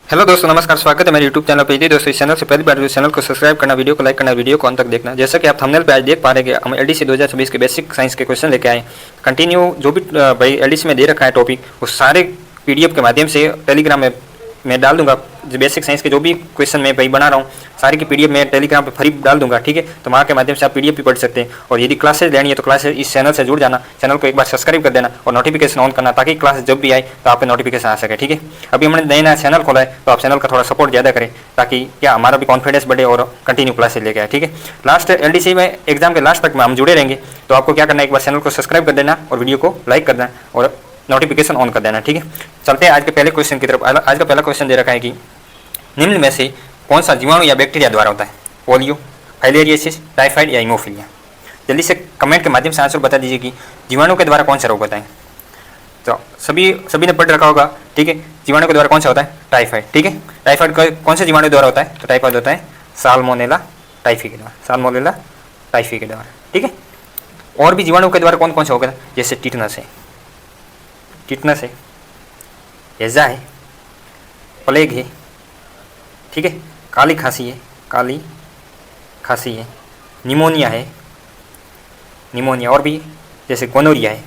Hello दोस्तों, नमस्कार। स्वागत है मेरे यूट्यूब चैनल पे। यदि दोस्तों इस चैनल से पहली बार चैनल को सब्सक्राइब करना, वीडियो को लाइक करना, वीडियो को अंत तक देखना। जैसा कि आप थंबनेल पे आज देख पा रहे हैं कि हम एलडीसी 2026 के बेसिक साइंस के क्वेश्चन लेके आए। कंटिन्यू जो भी भाई एलडीसी में दे रखा है टॉपिक, वो सारे पीडीएफ के माध्यम से टेलीग्राम में मैं डाल दूंगा। जो बेसिक साइंस के जो भी क्वेश्चन मैं भाई बना रहा हूँ, सारी की पीडीएफ मैं टेलीग्राम पे फ्री डाल दूंगा, ठीक है। तो वहाँ के माध्यम से आप पीडीएफ भी पढ़ सकते हैं। और यदि क्लासेस लेनी है तो क्लासेस इस चैनल से जुड़ जाना, चैनल को एक बार सब्सक्राइब कर देना और नोटिफिकेशन ऑन करना, ताकि क्लास जब भी आए तो आप पे नोटिफिकेशन आ सके, ठीक है। अभी हमने नया चैनल खोला है, तो आप चैनल का थोड़ा सपोर्ट ज़्यादा करें, ताकि क्या हमारा भी कॉन्फिडेंस बढ़े और कंटिन्यू क्लासेस लेके आए, ठीक है। लास्ट एलडीसी में एग्जाम के लास्ट तक में हम जुड़े रहेंगे। तो आपको क्या करना है, एक बार चैनल को सब्सक्राइब कर देना और वीडियो को लाइक कर देना और नोटिफिकेशन ऑन कर देना, ठीक है। चलते हैं आज के पहले क्वेश्चन की तरफ। आज का पहला क्वेश्चन दे रखा है कि निम्न में से कौन सा जीवाणु या बैक्टीरिया द्वारा होता है? पोलियो, फाइलेरियोसिस, टाइफाइड या हीमोफीलिया? जल्दी से कमेंट के माध्यम से आंसर बता दीजिए कि जीवाणु के द्वारा कौन सा रोग होता है। तो सभी ने पढ़ रखा होगा, ठीक है। जीवाणु के द्वारा कौन सा होता है? टाइफाइड, ठीक है। टाइफाइड कौन से जीवाणु द्वारा होता है? तो टाइफाइड होता है साल्मोनेला टाइफी के द्वारा, साल्मोनेला टाइफी के द्वारा, ठीक है। और भी जीवाणु के द्वारा कौन कौन सा होगा? जैसे टिटनस है, हैजा है, प्लेग है, ठीक है, काली खांसी है, निमोनिया है, और भी जैसे गोनोरिया है,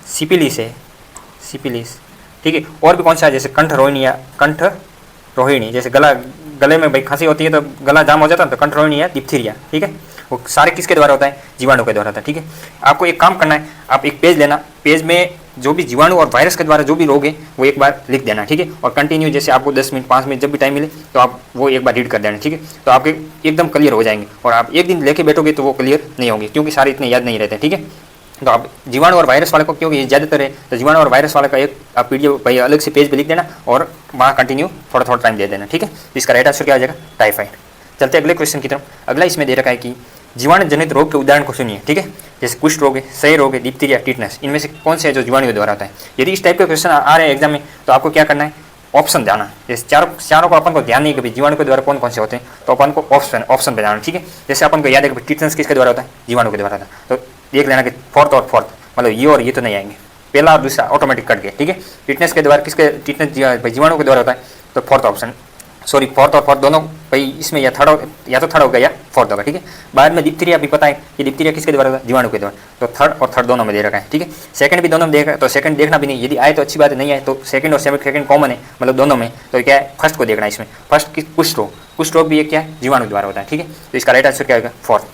सिपिलिस, ठीक है। और भी कौन सा है? जैसे कंठ रोहिणी, जैसे गले में भाई खांसी होती है तो गला जाम हो जाता है, तो कंठ रोहिणी है, डिप्थीरिया, ठीक है। वो सारे किसके द्वारा होता है? जीवाणु के द्वारा होता है, ठीक है। आपको एक काम करना है, आप एक पेज लेना, पेज में जो भी जीवाणु और वायरस के द्वारा जो भी रोग है वो एक बार लिख देना, ठीक है। और कंटिन्यू जैसे आपको 10 मिनट 5 मिनट जब भी टाइम मिले तो आप वो एक बार रीड कर देना, ठीक है। तो आपके एकदम क्लियर हो जाएंगे। और आप एक दिन लेके बैठोगे तो वो क्लियर नहीं होंगे, क्योंकि सारे इतने याद नहीं रहते, ठीक है। तो आप जीवाणु और वायरस वाले को, क्योंकि ये ज़्यादातर है, तो जीवाणु और वायरस वाले का एक आप पीडीएफ भाई अलग से पेज पे लिख देना और वहाँ कंटिन्यू थोड़ा टाइम दे देना, ठीक है। इसका राइट आंसर क्या आ जाएगा? टाइफाइड। चलते अगले क्वेश्चन की तरफ। अगला इसमें दे रखा है कि जीवाणु जनित रोग के उदाहरण को सुनिए, ठीक है। जैसे कुष्ठ रोग है, क्षय रोग है, डिप्थीरिया, टिटनस, इनमें से कौन से है जो जीवाणु द्वारा होता है? यदि इस टाइप के क्वेश्चन आ रहे हैं एग्जाम में, तो आपको क्या करना है? ऑप्शन जाना। जैसे चारों को अपन को ध्यान नहीं कि जीवाणु के द्वारा कौन कौन से होते हैं, तो अपन को ऑप्शन पे जाना, ठीक है। जैसे अपन को याद है कि टिटनस किसके द्वारा होता है? जीवाणु के द्वारा होता है। तो देख लेना कि फोर्थ मतलब ये और ये तो नहीं आएंगे, पहला और दूसरा ऑटोमेटिक कट गए, ठीक है। टिटनस के द्वारा टिटनस जीवाणु के द्वारा होता है, तो फोर्थ और फोर्थ दोनों भाई इसमें या थर्ड होगा या फोर्थ होगा, ठीक है। बाद में डिप्थीरिया भी पता है कि डिप्थीरिया किसके द्वारा होगा? जीवाणु के द्वारा, तो थर्ड दोनों में दे रखा है, ठीक है। सेकंड भी दोनों में देखा, तो सेकंड देखना भी नहीं, यदि आए तो अच्छी बात है, नहीं आए तो सेकंड और सेकंड कॉमन है, मतलब दोनों में। तो क्या है? फर्स्ट को देखना है इसमें। फर्स्ट कुष्ठ रोग भी एक क्या है? जीवाणु द्वारा होता है, ठीक है। तो इसका राइट आंसर क्या होगा? फोर्थ।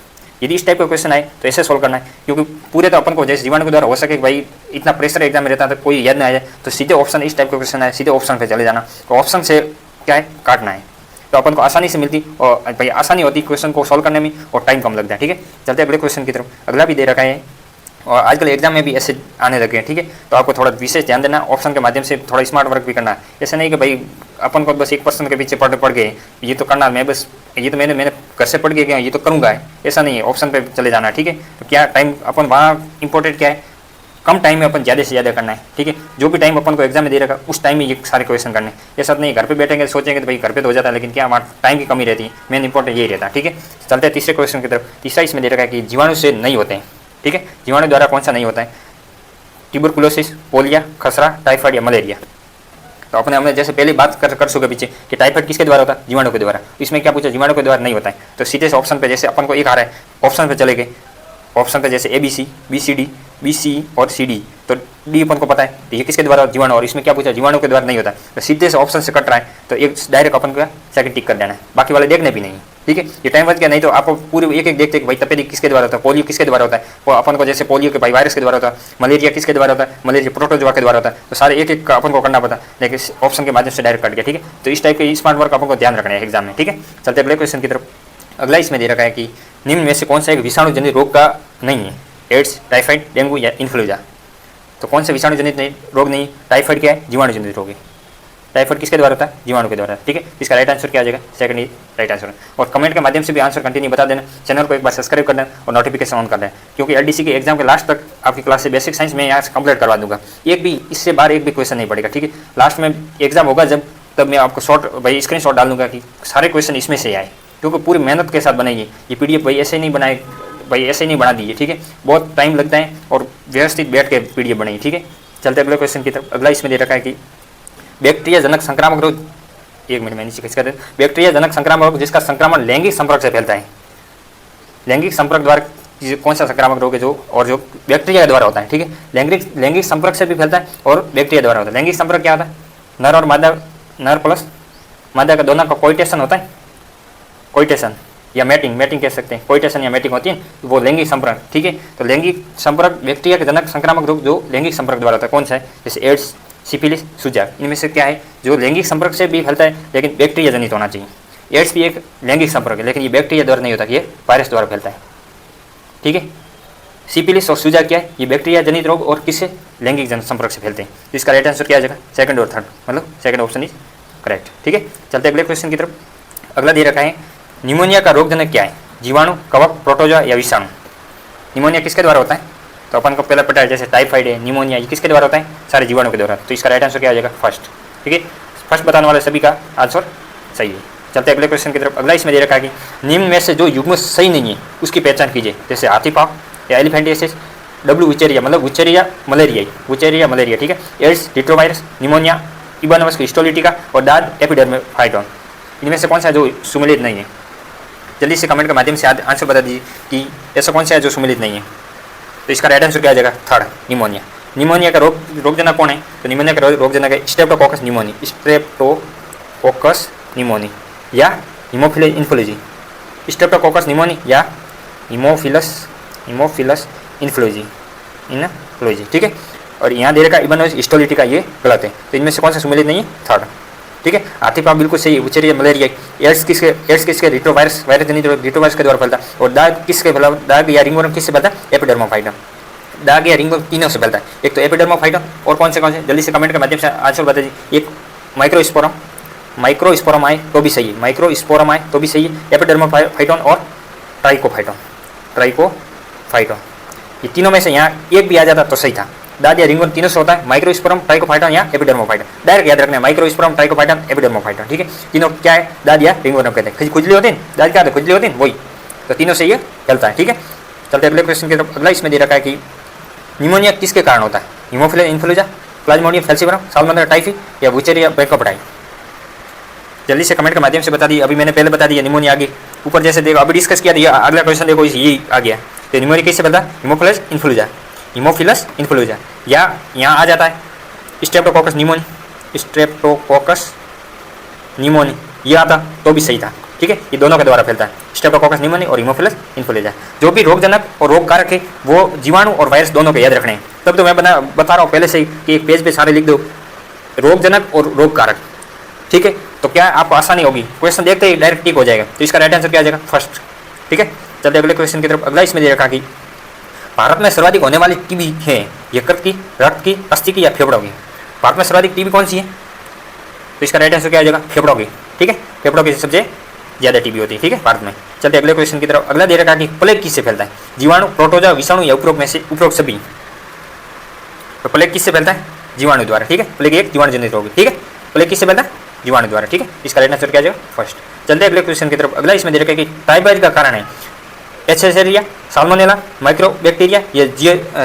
यदि इस टाइप का क्वेश्चन आए तो ऐसे सोल्व करना है, क्योंकि पूरे तो अपन को जैसे जीवाणु के द्वारा हो सके भाई इतना प्रेशर एग्जाम में रहता है तो कोई याद नहीं आ जाए, तो सीधे ऑप्शन, इस टाइप का क्वेश्चन आए सीधे ऑप्शन पे चले जाना। तो ऑप्शन से क्या है? काटना है, तो अपन को आसानी से मिलती और भाई आसानी होती क्वेश्चन को सॉल्व करने में और टाइम कम लगता है, ठीक है। चलते अगले क्वेश्चन की तरफ। अगला भी दे रखा है और आजकल एग्जाम में भी ऐसे आने लगे हैं, ठीक है। तो आपको थोड़ा विशेष ध्यान देना, ऑप्शन के माध्यम से थोड़ा स्मार्ट वर्क भी करना है। ऐसा नहीं कि भाई अपन को बस एक पर्सन के पीछे पढ़ गए, ये तो करना मैं बस ये तो मैंने घर से पढ़ के गया, ये तो करूँगा, ऐसा नहीं है। ऑप्शन पे चले जाना, ठीक है। तो क्या टाइम अपन वहाँ इंपॉर्टेंट क्या है? कम टाइम में अपन ज़्यादा से ज़्यादा करना है, ठीक है। जो भी टाइम अपन को एग्जाम में दे रखा उस टाइम में ये सारे क्वेश्चन करने। ऐसा नहीं घर पे बैठेंगे सोचेंगे तो भाई घर पे तो हो जाता है, लेकिन क्या वहाँ टाइम की कमी रहती है, मेन इंपॉर्टेंट यही रहता है, ठीक है। चलते हैं तीसरे क्वेश्चन की तरफ। तीसरा इसमें दे रखा है कि जीवाणु से नहीं होते हैं, ठीक है। जीवाणु द्वारा कौन सा नहीं होता है? ट्यूबरकुलोसिस, पोलिया, खसरा, टाइफाइड या मलेरिया? तो हमने जैसे पहले बात कर चुके पीछे कि टाइफाइड किसके द्वारा होता है? जीवाणु के द्वारा। इसमें क्या पूछा? जीवाणु के द्वारा नहीं होता है। तो सीधे से ऑप्शन पे, जैसे अपन को एक आ रहा है, ऑप्शन पे चले गए। ऑप्शन पे जैसे ABC, BCD, BC और CD, तो D अपन को पता है, तो ये किसके द्वारा? जीवाणु। और इसमें क्या पूछा? जीवाणु के द्वारा नहीं होता है। तो सीधे से ऑप्शन से कट रहा है, तो एक डायरेक्ट अपन को सेकंड टिक कर देना है, बाकी वाले देखने भी नहीं, ठीक है। ये टाइम बच गया, नहीं तो आपको पूरे एक देखते कि भाई तपेदिक किसके द्वारा होता है, पोलियो किसके द्वारा होता है, वो अपन को जैसे पोलियो के भाई वायरस के द्वारा होता है, मलेरिया किसके द्वारा होता है, मलेरिया प्रोटोजोआ के द्वारा होता है। तो सारे एक अपन को करना पता, लेकिन ऑप्शन के माध्यम से डायरेक्ट कट गया, ठीक है। तो इस टाइप के स्मार्ट वर्क अपन को ध्यान रखना है एग्जाम में, ठीक है। चलते अगले क्वेश्चन की तरफ। अगला इसमें दे रखा है कि निम्न में से कौन सा एक विषाणु जनित रोग का नहीं है? एड्स, टाइफाइड, डेंगू या इन्फ्लुएंजा? तो कौन सा विषाणु जनित रोग नहीं? टाइफाइड क्या है? जीवाणु जनित रोग है। टाइफाइड किसके द्वारा होता है? जीवाणु के द्वारा, ठीक है। इसका राइट आंसर क्या आ जाएगा? सेकंड ही राइट आंसर। और कमेंट के माध्यम से भी आंसर कंटिन्यू बता देना, चैनल को एक बार सब्सक्राइब करना और नोटिफिकेशन ऑन कर देना, क्योंकि एलडीसी के एग्जाम के लास्ट तक आपकी क्लास से बेसिक साइंस में यहाँ से कंप्लीट करवा दूंगा। एक भी इससे बाहर एक भी क्वेश्चन नहीं पड़ेगा, ठीक है। लास्ट में एग्जाम होगा जब, तब मैं आपको स्क्रीनशॉट डाल दूंगा कि सारे क्वेश्चन इसमें से आए, क्योंकि पूरी मेहनत के साथ बनाइए। ये पीडीएफ भाई ऐसे नहीं बना दीजिए, ठीक है। बहुत टाइम लगता है और व्यवस्थित बैठ के पीडीएफ बनाइए, ठीक है। चलते अगले क्वेश्चन की तरफ। अगला इसमें दे रखा है कि बैक्टीरिया जनक संक्रामक रोग, एक मिनट में नीचे खींच कर दें, बैक्टीरिया जनक संक्रामक रोग जिसका संक्रमण लैंगिक संपर्क से फैलता है। लैंगिक संपर्क द्वारा कौन सा संक्रामक रोग है जो, और जो बैक्टीरिया द्वारा होता है, ठीक है। लैंगिक संपर्क से भी फैलता है और बैक्टीरिया द्वारा होता है। लैंगिक संपर्क क्या होता है? नर और मादा, नर प्लस मादा का दोनों का कोइटेशन होता है, कोइटेशन या मैटिंग कह सकते हैं, कोइटेशन या मैटिंग होती है, वो लैंगिक संपर्क, ठीक है। तो लैंगिक संपर्क बैक्टीरिया के जनक संक्रामक रोग जो लैंगिक संपर्क द्वारा होता है, कौन सा है? जैसे एड्स, सिफिलिस, सूजा, इनमें से क्या है जो लैंगिक संपर्क से भी फैलता है लेकिन बैक्टीरिया जनित होना चाहिए। एड्स भी एक लैंगिक संपर्क है लेकिन ये बैक्टीरिया द्वारा नहीं होता, ये वायरस द्वारा फैलता है, ठीक है। सिफिलिस और सूजा क्या है? ये बैक्टीरिया जनित रोग और किससे? लैंगिक जन संपर्क से फैलते हैं। तो इसका राइट आंसर क्या आ जाएगा? सेकंड और थर्ड, मतलब सेकंड ऑप्शन इज करेक्ट, ठीक है। चलते अगले क्वेश्चन की तरफ। अगला दे रखा है निमोनिया का रोगजनक क्या है? जीवाणु, कवक, प्रोटोजोआ या विषाणु? निमोनिया किसके द्वारा होता है? तो अपन को पहले पता है, जैसे टाइफाइड है, निमोनिया, ये किसके द्वारा होता है? सारे जीवाणु के द्वारा। तो इसका राइट आंसर क्या आ जाएगा? फर्स्ट, ठीक है। फर्स्ट बताने वाले सभी का आंसर सही है। चलते अगले क्वेश्चन की तरफ। अगला इसमें दे रखा है कि निम्न में से जो युग्म सही नहीं है उसकी पहचान कीजिए। जैसे हाथी पाँव या एलिफेंटियासिस, डब्ल्यू उचेरिया मतलब उचेरिया मलेरिया, ठीक है। एड्स, रिट्रोवायरस, निमोनिया, इबानोवस हिस्टोलिटिका और दाद एपिडर्मोफाइटोन, इनमें से कौन सा है जो सुमेलित नहीं है? जल्दी से कमेंट के माध्यम से आंसर बता दीजिए कि ऐसा कौन सा है जो सुमेलित नहीं है। तो इसका राइट आंसर क्या आ जाएगा? Third, pneumonia. निमोनिया का रोगजनक कौन है? तो निमोनिया का रोगजनक है स्ट्रेप्टोकोकस निमोनी या हीमोफिलस इन्फ्लुएंजा। स्ट्रेप्टोकोकस निमोनी या हीमोफिलस इन्फ्लुएंजा, ठीक है। और यहाँ दे रखा इबानोवस हिस्टोलिटिका, ये गलत है। तो इनमें से कौन सा सुमेलित नहीं है? थर्ड, ठीक है। हाथी पाँव बिल्कुल सही है, उचेरिया मलेरिया। एड्स किसके? रिट्रोवायरस जनित रिट्रोवायरस के द्वारा फैलता है। और दाग किसके फैला? दाग या रिंगवर्म किससे फैलता है? एपिडर्मोफाइटम। दाग या रिंगवर्म तीनों से फैलता है। एक तो एपिडर्मोफाइटम और कौन से जल्दी से कमेंट के माध्यम से आंसर बता दीजिए। एक माइक्रोस्पोरम आए तो भी सही है, माइक्रोस्पोरम आए तो भी सही है। एपिडर्मोफाइटोन और ट्राइकोफाइटोन, ये तीनों में से यहाँ एक भी आ जाता तो सही था। दाद या रिंगवर्म तीनों से होता है, माइक्रोस्पोरम, ट्राइकोफाइटोन या एपिडर्मोफाइटोन। डायरेक्ट याद रखना है, माइक्रोस्पोरम, ट्राइकोफाइटोन, एपिडर्मोफाइटोन, ठीक है। तीनों क्या है? दाद या रिंगवर्म कहते हैं। खुजली होती है, दाद क्या होता है? खुजली होती है, वही। तो तीनों से ये चलता है, ठीक है। चलते अगले क्वेश्चन की तरफ। अगला इसमें दे रखा है कि निमोनिया किसके कारण होता है? Haemophilus influenzae, Plasmodium falciparum, Salmonella typhi या वुचेरिया बैकअपडाई? जल्दी से कमेंट के माध्यम से बता दिए। अभी मैंने पहले बता दिया निमोनिया, आगे ऊपर जैसे देखो अभी डिस्कस किया था, अगला क्वेश्चन देखो ये आ गया। तो निमोनिया किससे फैलता है? हीमोफिलस इन्फ्लुएंजा या यहाँ आ जाता है स्ट्रेप्टोकोकस निमोनी, ये आता तो भी सही था, ठीक है। ये दोनों के द्वारा फैलता है, स्ट्रेप्टोकोकस निमोनी और हीमोफिलस इन्फ्लुएंजा। जो भी रोगजनक और रोग कारक है वो जीवाणु और वायरस दोनों के याद रखने हैं। तब तो मैं बता रहा हूँ पहले से ही कि एक पेज पे सारे लिख दो, रोगजनक और रोग कारक, ठीक है। तो क्या आपको आसानी होगी, क्वेश्चन देखते ही डायरेक्ट टिक हो जाएगा। तो इसका राइट आंसर क्या आ जाएगा? फर्स्ट, ठीक है। चलते अगले क्वेश्चन की तरफ। अगला इसमें दे रखा कि भारत में सर्वाधिक होने वाली टीबी है यकृत की, रक्त की, अस्थि की या फेफड़ों की? भारत में सर्वाधिक टीबी कौन सी है? तो इसका राइट आंसर क्या आ जाएगा? फेफड़ों की, ठीक है। फेफड़ों की सबसे ज़्यादा टीबी होती है, ठीक है, भारत में। चलते अगले क्वेश्चन की तरफ। अगला दे रखा कि प्लेग किससे फैलता है? जीवाणु, प्रोटोजोआ, विषाणु या उपरोक्त सभी? तो प्लेग किससे फैलता है? जीवाणु द्वारा, ठीक है। प्लेग एक जीवाणु जनित रोग, ठीक है। प्लेग किससे फैलता है? जीवाणु द्वारा, ठीक है। इसका राइट आंसर क्या आ जाएगा? फर्स्ट। चलते अगले क्वेश्चन की तरफ। अगला इसमें दे रखा है कि टाइफाइड का कारण है एचेसेरिया, साल्मोनेला, माइक्रोबैक्टीरिया या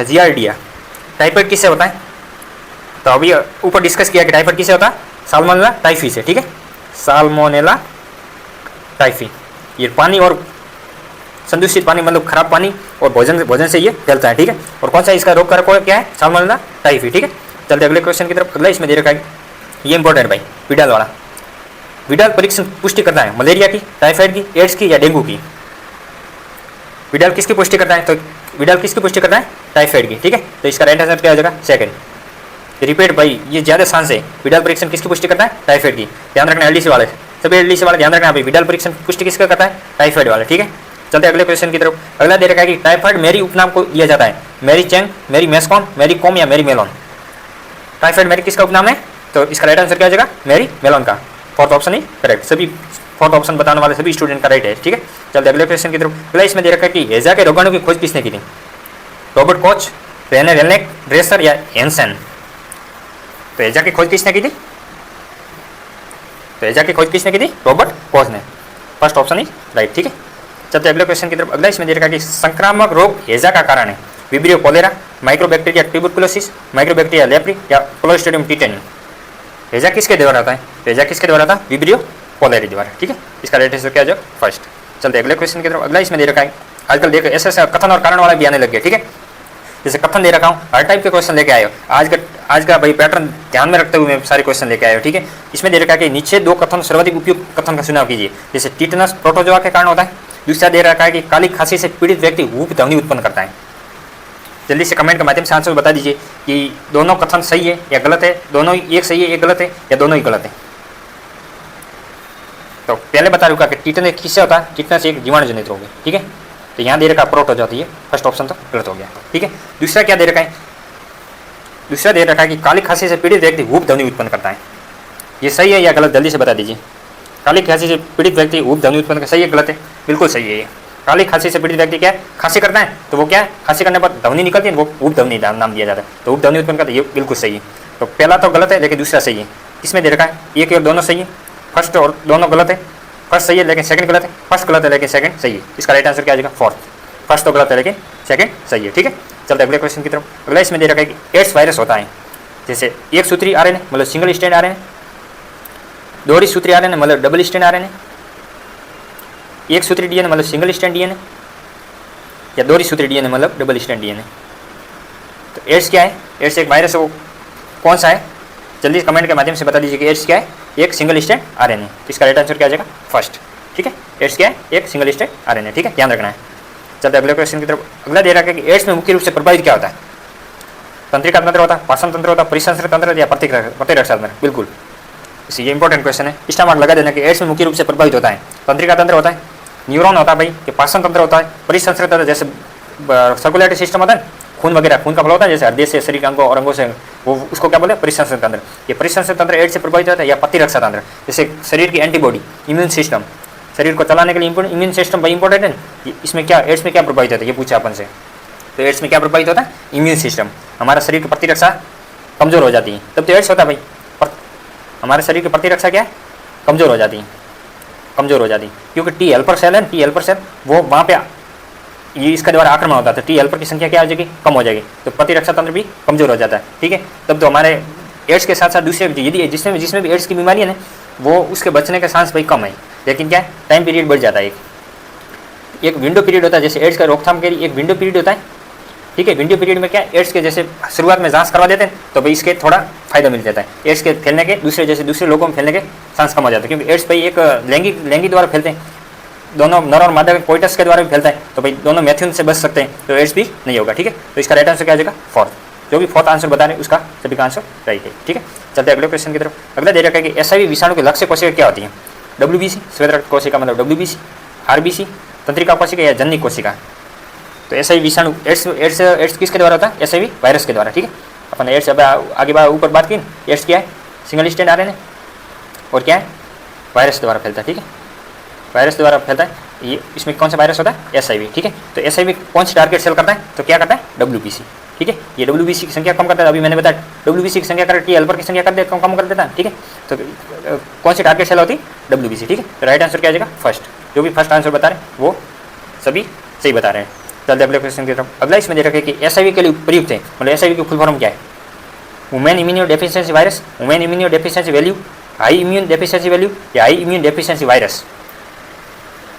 जियार्डिया? टाइफाइड किससे होता है? तो अभी ऊपर डिस्कस किया कि टाइफाइड किससे होता है? साल्मोनेला टाइफी से, ठीक है। साल्मोनेला टाइफी, ये पानी और संदूषित पानी मतलब खराब पानी और भोजन से ये फैलता है, ठीक है। और कौन सा इसका रोग कारक क्या है? साल्मोनेला टाइफी, ठीक है। चलते अगले क्वेश्चन की तरफ। अगला इसमें दे रखा है, ये इंपॉर्टेंट भाई, विडाल वाला। विडाल परीक्षण पुष्टि करता है मलेरिया की, टाइफाइड की, एड्स की या डेंगू की? विडाल किसकी पुष्टि करता है? तो विडाल किसकी पुष्टि करता है? टाइफाइड की, ठीक है। तो इसका राइट आंसर क्या हो जाएगा? सेकंड। रिपीट भाई, ये ज़्यादा सांस है। विडाल परीक्षण किसकी पुष्टि करता है? टाइफाइड की। ध्यान रखना एलडीसी वाले, सभी एलडीसी वाले ध्यान रखना भाई, विडाल परीक्षण पुष्टि किसका करता है? टाइफाइड वाला, ठीक है। चलते अगले क्वेश्चन की तरफ। अगला दे रखा है कि टाइफाइड मेरी उपनाम को दिया जाता है, मेरी चेंग, मेरी मेस्कॉन, मेरी कॉम या मेरी मेलोन? टाइफाइड मेरी किसका उपनाम है? तो इसका राइट आंसर क्या हो जाएगा? मेरी मेलोन का। फोर्थ ऑप्शन ही करेक्ट, सभी फोर्थ ऑप्शन बताने वाले सभी स्टूडेंट का राइट है, ठीक है। चलते अगले क्वेश्चन की तरफ। अगला इसमें दे रखा है कि हेजा के रोगाणु की खोज किसने की थी? रॉबर्ट कोच, रेने रेलनेक, ड्रेसर या हेंसन? तो हेजा की खोज किसने की थी? तो हेजा की खोज किसने की थी? रॉबर्ट कोच ने। फर्स्ट ऑप्शन ही राइट, ठीक है। चलते अगले क्वेश्चन की तरफ। अगला इसमें दे रखा है कि संक्रामक रोग हेजा का कारण है Vibrio cholerae, microbacteria tuberculosis, microbacteria leprae या क्लोस्ट्रिडियम टिटेनी? हैजा किसके द्वारा होता है? हैजा किसके द्वारा था? विब्रियो पोलैरि द्वारा, ठीक है। इसका राइट आंसर क्या हो जाएगा? फर्स्ट। चलते अगले क्वेश्चन की तरफ। अगला इसमें दे रखा है, आजकल देखो ऐसे ऐसे कथन और कारण वाला भी आने लग गया, ठीक है। जैसे कथन दे रखा हूँ, हर टाइप के क्वेश्चन लेके आए हो। आज का भाई पैटर्न ध्यान में रखते हुए मैं सारे क्वेश्चन लेके आए हो, ठीक है। इसमें दे रखा है कि नीचे 2 कथन सर्वाधिक उपयुक्त कथन का चुनाव कीजिए। जैसे टिटनस प्रोटोजोआ के कारण होता है। दूसरा दे रखा है कि काली खांसी से पीड़ित व्यक्ति हूप ध्वनि उत्पन्न करता है। जल्दी से कमेंट के माध्यम से आंसर बता दीजिए कि दोनों कथन सही है या गलत है, दोनों एक सही है एक गलत है, या दोनों ही गलत है। तो पहले बता रहा कि टिटनस किससे होता है? टिटनस एक जीवाणु जनित रोग है, ठीक है। तो यहाँ दे रखा प्रोटोजोआ होती है, फर्स्ट ऑप्शन तो गलत हो गया, ठीक है। दूसरा क्या दे रखा है? दूसरा दे रखा है कि काली खांसी से पीड़ित व्यक्ति हूप ध्वनि उत्पन्न करता है। ये सही है या गलत? जल्दी से बता दीजिए। काली खांसी से पीड़ित व्यक्ति हूप ध्वनि उत्पन्न करता है, सही है गलत है? बिल्कुल सही है ये। काली खांसी से पीड़ित व्यक्ति क्या है? खांसी करता है, तो वो क्या है? खांसी करने पर ध्वनि निकलती है, वो हूप ध्वनि नाम दिया जाता है। तो हूप ध्वनि उत्पन्न करता है, ये बिल्कुल सही है। तो पहला तो गलत है लेकिन दूसरा सही है। इसमें दे रखा है एक और दोनों सही है, फर्स्ट और दोनों गलत है। फर्स्ट सही है लेकिन सेकंड गलत है, फर्स्ट गलत है लेकिन सेकंड सही है। इसका राइट आंसर क्या आ जाएगा? फोर्थ। फर्स्ट तो गलत है लेकिन सेकंड सही है, ठीक है। चलते अगले क्वेश्चन की तरफ। अगला इसमें दे रखा है कि एड्स वायरस होता है जैसे एक सूत्री आरएनए मतलब सिंगल स्ट्रैंड आरएनए, दोहरी सूत्री आरएनए मतलब डबल स्ट्रैंड आरएनए, एक सूत्री डीएनए मतलब सिंगल स्ट्रैंड डीएनए, या दोहरी सूत्री डीएनए मतलब डबल स्ट्रैंड डीएनए। तो एड्स क्या है? एड्स एक वायरस है, वो कौन सा है? जल्दी कमेंट के माध्यम से बता दीजिए कि एड्स क्या है? एक सिंगल स्ट्रैंड आरएनए। इसका राइट आंसर क्या आ जाएगा? फर्स्ट, ठीक है। एड्स क्या है? एक सिंगल स्ट्रैंड आरएनए, ठीक है, ध्यान रखना है। चलते अगले क्वेश्चन की तरफ। अगला दे रखा है कि एड्स में मुख्य रूप से प्रभावित क्या होता है? तंत्रिका तंत्र होता है, पाचन तंत्र होता है, परिसंचरण तंत्र या प्रतिरक्षा तंत्र? बिल्कुल, ये इंपॉर्टेंट क्वेश्चन है। इसका मार्क लगा देना कि एड्स में मुख्य रूप से प्रभावित होता है तंत्रिका तंत्र होता है, न्यूरॉन होता है भाई, कि पाचन तंत्र होता है, परिसंचरण तंत्र जैसे सर्कुलेटरी सिस्टम होता है, खून वगैरह, खून का फ्लो होता है जैसे हृदय से शरीर के अंगों और अंगों से, वो उसको क्या बोलते हैं? परिसंचरण तंत्र। ये परिसंचरण तंत्र एड्स से प्रभावित होता है, या प्रतिरक्षा तंत्र जैसे शरीर की एंटीबॉडी, इम्यून सिस्टम, शरीर को चलाने के लिए इम्यून सिस्टम भाई इंपॉर्टेंट है। इसमें क्या एड्स में क्या प्रभावित होता है? ये पूछा अपन से। तो एड्स में क्या प्रभावित होता है? Immune system. हमारा शरीर की प्रतिरक्षा कमजोर हो जाती है, तब तो एड्स होता है भाई। हमारे शरीर की प्रतिरक्षा क्या है? कमजोर हो जाती है, कमजोर हो जाती है, क्योंकि टी हेल्पर सेल है, टी हेल्पर सेल वो वहाँ पे ये इसका द्वारा आक्रमण होता है, तो टी हेल्पर की संख्या क्या हो जाएगी? कम हो जाएगी, तो प्रतिरक्षा तंत्र भी कमजोर हो जाता है, ठीक है। तब तो हमारे एड्स के साथ साथ दूसरे यदि जिसमें भी एड्स की बीमारी है ना, वो उसके बचने के चांस भाई कम है, लेकिन क्या है? टाइम पीरियड बढ़ जाता है। एक विंडो पीरियड होता है, जैसे एड्स का रोकथाम के लिए एक विंडो पीरियड होता है, ठीक है। विंडो पीरियड में क्या एड्स के जैसे शुरुआत में जांच करवा देते हैं, तो भाई इसके थोड़ा फायदा मिल जाता है। एड्स के फैलने के दूसरे लोगों में फैलने के चांस कम हो जाते हैं, क्योंकि एड्स भाई एक लैंगिक द्वारा फैलते हैं, दोनों नर और मादा कोइटस के द्वारा भी फैलता है, तो भाई दोनों मैथ्यून से बच सकते हैं, तो एड्स भी नहीं होगा, ठीक है। तो इसका राइट आंसर क्या आ जाएगा? फोर्थ। जो भी फोर्थ आंसर बता रहे हैं उसका सभी का आंसर राइट है, ठीक है। चलते अगले क्वेश्चन की तरफ। अगला दे रखा है कि एचआईवी विषाणु के लक्ष्य कोशिका क्या होती है? WBC श्वेत रक्त कोशिका मतलब WBC, RBC तंत्रिका कोशिका या जननी कोशिका। तो एचआईवी विषाणु एड्स किसके द्वारा होता है? एचआईवी वायरस के द्वारा, ठीक है। अपन एड्स अब आगे ऊपर बात की, एड्स क्या है? सिंगल स्ट्रैंड आरएनए, और क्या है? वायरस द्वारा फैलता है, ठीक है, वायरस द्वारा फैलता है। ये इसमें कौन सा वायरस होता है? एचआईवी, ठीक है। तो एचआईवी कौन सी टारगेट सेल करता है? तो क्या करता है? WBC, ठीक है। ये WBC की संख्या कम करता है, अभी मैंने बताया WBC की संख्या कर टी हेल्पर की संख्या कम कर देता है, ठीक है। तो कौन सी टारगेट सेल होती है? WBC, ठीक है। तो राइट आंसर क्या आ जाएगा? फर्स्ट। जो भी फर्स्ट आंसर बता रहे हैं वो सभी सही बता रहे हैं। चलते अगले क्वेश्चन की तरफ। अगला इसमें दे रखा है कि एचआईवी के लिए प्रयुक्त है, मतलब एचआईवी की फुल फॉर्म क्या है? Women immuno deficiency virus, women immuno deficiency value, high immune deficiency value या हाई इम्यून डेफिशिएंसी वायरस।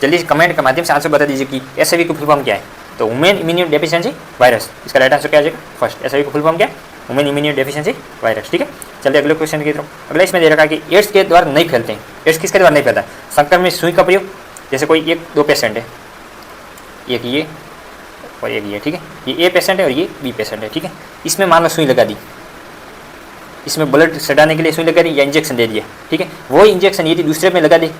जल्दी कमेंट के माध्यम से आंसर बता दीजिए कि एचआईवी की फुल फॉर्म क्या है? तो वुमेन इम्यूनो डेफिशिएंसी वायरस। इसका राइट आंसर क्या आ जाएगा? फर्स्ट। एचआईवी की फुल फॉर्म क्या है? वुमेन इम्यूनो डेफिशिएंसी वायरस, ठीक है। चलिए अगले क्वेश्चन की तरफ। अगला इसमें दे रखा है कि एड्स के द्वारा नहीं फैलते हैं। एड्स किसके द्वारा नहीं फैलता है? संक्रमित सुई का प्रयोग, जैसे कोई 1-2 पेशेंट है, एक ये और एक ये, ठीक है। ये ए पेशेंट है और ये बी पेशेंट है, ठीक है। इसमें मान लो सुई लगा दी, इसमें ब्लड सटाने के लिए सुई लगा दी या इंजेक्शन दे दिया, ठीक है। वो इंजेक्शन यदि दूसरे में लगा दी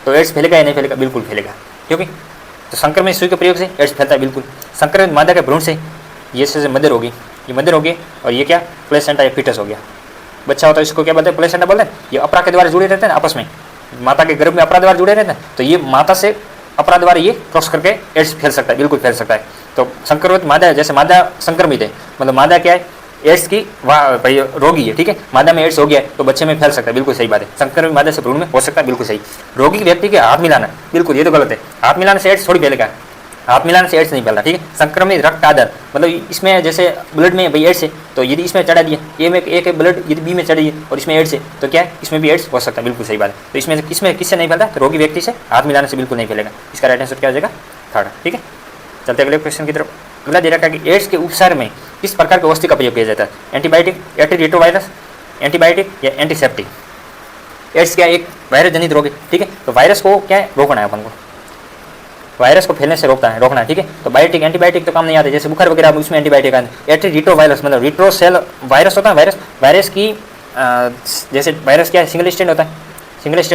तो एड्स फैलेगा या नहीं फैलेगा? बिल्कुल फैलेगा, क्योंकि तो संक्रमित सुई के प्रयोग से एड्स फैलता है, बिल्कुल। संक्रमित मादा के भ्रूण से ये से मदर होगी, ये मदर होगी, और ये क्या? प्लेसेंटा या फीटस हो गया, बच्चा होता है, इसको क्या बोलते हैं? प्लेसेंटा बोलते हैं। ये अपरा के द्वारा जुड़े रहते हैं आपस में, माता के गर्भ में अपरा द्वारा जुड़े रहते हैं, तो ये माता से अपरा द्वारा ये क्रॉस करके एड्स फैल सकता है, बिल्कुल फैल सकता है। तो संक्रमित मादा है, जैसे मादा संक्रमित है, मतलब मादा क्या है? एड्स की भाई रोगी है, ठीक है। मादा में एड्स हो गया है तो बच्चे में फैल सकता है, बिल्कुल सही बात है। संक्रमित मादा से भ्रूण में हो सकता है, बिल्कुल सही। रोगी व्यक्ति के हाथ मिलाना, बिल्कुल ये तो गलत है। हाथ मिलाने से एड्स थोड़ी फैलेगा, हाथ मिलाने से एड्स नहीं फैलता, ठीक है। संक्रमित रक्त आधार मतलब इसमें जैसे ब्लड में भाई एड्स है तो यदि इसमें चढ़ा दिए ए में एक ब्लड यदि बी में चढ़ी है और इसमें एड्स है तो क्या है इसमें भी एड्स हो सकता है, बिल्कुल सही बात है। तो इसमें किससे नहीं फैलता, तो रोगी व्यक्ति से हाथ मिलाने से बिल्कुल नहीं फैलेगा। इसका राइट आंसर क्या हो जाएगा, थर्ड, ठीक है। चलते अगले क्वेश्चन की तरफ। अगला दे रखा है कि एड्स के उपचार में किस प्रकार की औषधि का प्रयोग किया जाता है, एंटीबायोटिक, एंटीरिट्रोवायरस, एंटीबायोटिक या एंटीसेप्टिक। एड्स क्या एक वायरस जनित रोग है, ठीक है। तो वायरस को क्या है रोकना है अपन को, वायरस को फैलने से रोकना है, ठीक है। तो बायोटिक एंटीबायोटिक तो काम नहीं आते, जैसे बुखार वगैरह उसमें एंटीबायोटिक आते हैं। एंटीरिट्रोवायरस मतलब रिट्रो सेल वायरस होता है, वायरस की जैसे वायरस क्या है सिंगल स्टैंड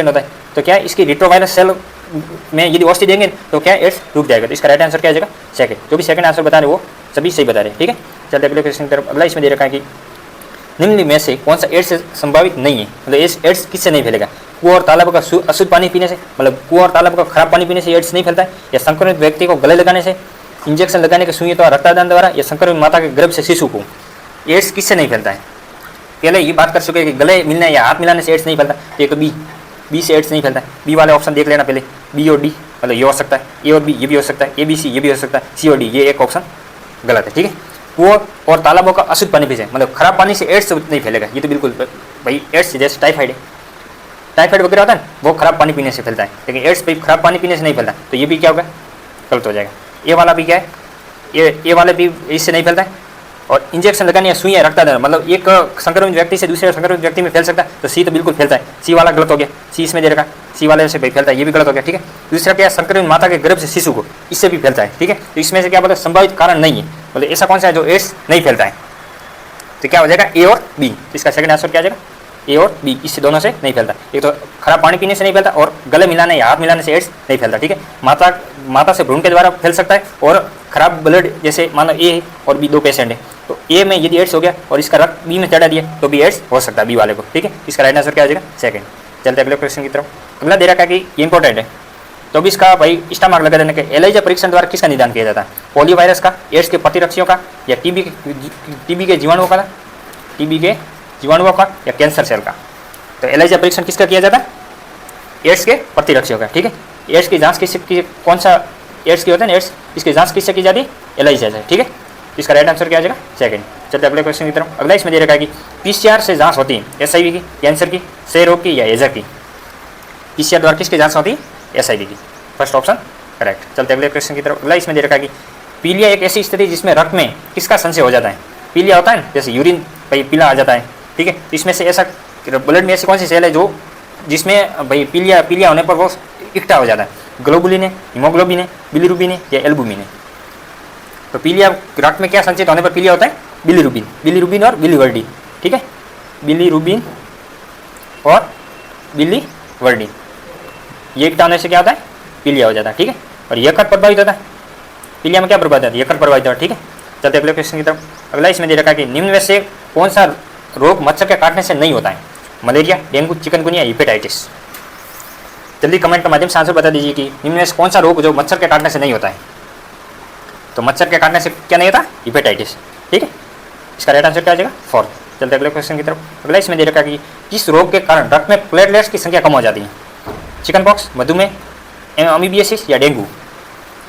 होता है, तो क्या है इसकी रिट्रोवायरस सेल में यदि औषधि देंगे तो क्या एड्स रुक जाएगा। तो इसका राइट आंसर क्या आ जाएगा, सेकंड। जो भी सेकंड आंसर बता रहे वो सभी सही बता रहे, ठीक है। चलते अगले क्वेश्चन की तरफ। अगला इसमें दे रखा है कि निम्न में से कौन सा एड्स से संभावित नहीं है, मतलब एड्स किससे नहीं फैलेगा, कुआं और तालाब का अशुद्ध पानी पीने से, मतलब कुआं और तालाब का खराब पानी पीने से एड्स नहीं फैलता है, या संक्रमित व्यक्ति को गले लगाने से, इंजेक्शन लगाने के सुई द्वारा, रक्तदान द्वारा, या संक्रमित माता के गर्भ से शिशु को एड्स किससे नहीं फैलता है। पहले ये बात कर चुके हैं कि गले मिलने या हाथ मिलाने से एड्स नहीं फैलता, तो एक बी से एड्स नहीं फैलता है। बी वाले ऑप्शन देख लेना पहले, बी और डी मतलब ये हो सकता है, ए और बी ये भी हो सकता है, ए बी सी ये भी हो सकता है, सी और डी ये एक ऑप्शन गलत है, ठीक है। कुआं और तालाबों का अशुद्ध पानी पीने मतलब खराब पानी से एड्स नहीं फैलेगा, ये तो बिल्कुल भाई एड्स जैसे टाइफाइड वगैरह होता है वो खराब पानी पीने से फैलता है, लेकिन एड्स भाई खराब पानी पीने से नहीं फैलता, तो ये भी क्या होगा गलत हो जाएगा। ए वाला भी क्या है, ए वाले भी इससे नहीं फैलता है, और इंजेक्शन लगाने या सुई या रक्तदान मतलब एक संक्रमित व्यक्ति से दूसरे संक्रमित व्यक्ति में फैल सकता है, तो सी तो बिल्कुल फैलता है, सी वाला गलत हो गया, सी इसमें दे रखा सी वाले से भाई फैलता है, ये भी गलत हो गया, ठीक है। दूसरा क्या संक्रमित माता के गर्भ से शिशु को, इससे भी फैलता है, ठीक है। तो इसमें से क्या बोलते हैं संभावित कारण नहीं है, मतलब ऐसा कौन सा है जो एड्स नहीं फैलता है, तो क्या हो जाएगा ए और बी। इसका सेकंड आंसर क्या आ जाएगा, ए और बी, इससे दोनों से नहीं फैलता। एक तो खराब पानी पीने से नहीं फैलता और गले मिलाने या हाथ मिलाने से एड्स नहीं फैलता, ठीक है। माता से भ्रूण के द्वारा फैल सकता है, और खराब ब्लड जैसे मानो ए और बी दो पेशेंट है, तो ए में यदि एड्स हो गया और इसका रक्त बी में चढ़ा दिया तो भी एड्स हो सकता है बी वाले को, ठीक है। इसका राइट आंसर क्या आ जाएगा, सेकंड। चलते अगले क्वेश्चन की तरफ। अगला दे रखा है कि इंपॉर्टेंट है, तो भी इसका भाई स्टार मार्क लगा देने के। एलाइजा परीक्षण द्वारा किसका निदान किया जाता है, पोलियो वायरस का, एड्स के प्रतिरक्षियों का, या टीबी के जीवाणुओं का, या कैंसर सेल का। तो एलाइजा परीक्षण किसका किया जाता है, एड्स के प्रतिरक्षियों का, ठीक है। एड्स की जांच किससे, कौन सा एड्स की होता है ना एड्स, इसकी जांच किससे की जाती है, एलाइजा से, ठीक है। इसका राइट आंसर क्या आ जाएगा, सेकंड। चलते अगले क्वेश्चन की तरफ। अगला इसमें दे रखा है कि पीसीआर से जांच होती है एसआईवी की, कैंसर की, क्षय रोग की, या एजा की। पीसीआर द्वारा किसकी जांच होती है, एसआईवी की, फर्स्ट ऑप्शन करेक्ट। चलते अगले क्वेश्चन की तरफ। अगला इसमें दे रखा है कि पीलिया एक ऐसी स्थिति जिसमें रक्त में किसका संशय हो जाता है। पीलिया होता है ना, जैसे यूरिन भाई पीला आ जाता है, ठीक है। तो इसमें से ऐसा ब्लड में ऐसी कौन सी सेल है जो जिसमें भाई पीलिया होने पर वो इकट्ठा हो जाता है, ग्लोबुलिन है, हीमोग्लोबिन है, बिलीरुबिन है, या एल्बुमिन है। तो पीलिया रक्त में क्या संचित होने पर पीलिया होता है, बिलीरुबिन और बिलीवर्डिन, ठीक है। बिलीरुबिन और बिलीवर्डिन ये इकट्ठा होने से क्या होता है, पीलिया हो जाता है, ठीक है। और यकृत प्रभावित होता है, पीलिया में क्या प्रभावित होता है, यकृत प्रभावित होता है, ठीक है। चलते अगले क्वेश्चन की तरफ। अगला इसमें दे रखा है कि निम्न में से कौन सा रोग मच्छर के काटने से नहीं होता है, मलेरिया, डेंगू, चिकनगुनिया, हेपेटाइटिस। जल्दी कमेंट के माध्यम से आंसर बता दीजिए कि निम्न में से कौन सा रोग जो मच्छर के काटने से नहीं होता है। तो मच्छर के काटने से क्या नहीं होता, हेपेटाइटिस, ठीक है। इसका राइट आंसर क्या आ जाएगा, फोर्थ। चलते अगले क्वेश्चन की तरफ। अगला इसमें दे रखा है कि किस रोग के कारण रक्त में प्लेटलेट्स की संख्या कम हो जाती है, चिकन पॉक्स, मधुमेह, अमीबियासिस, या डेंगू।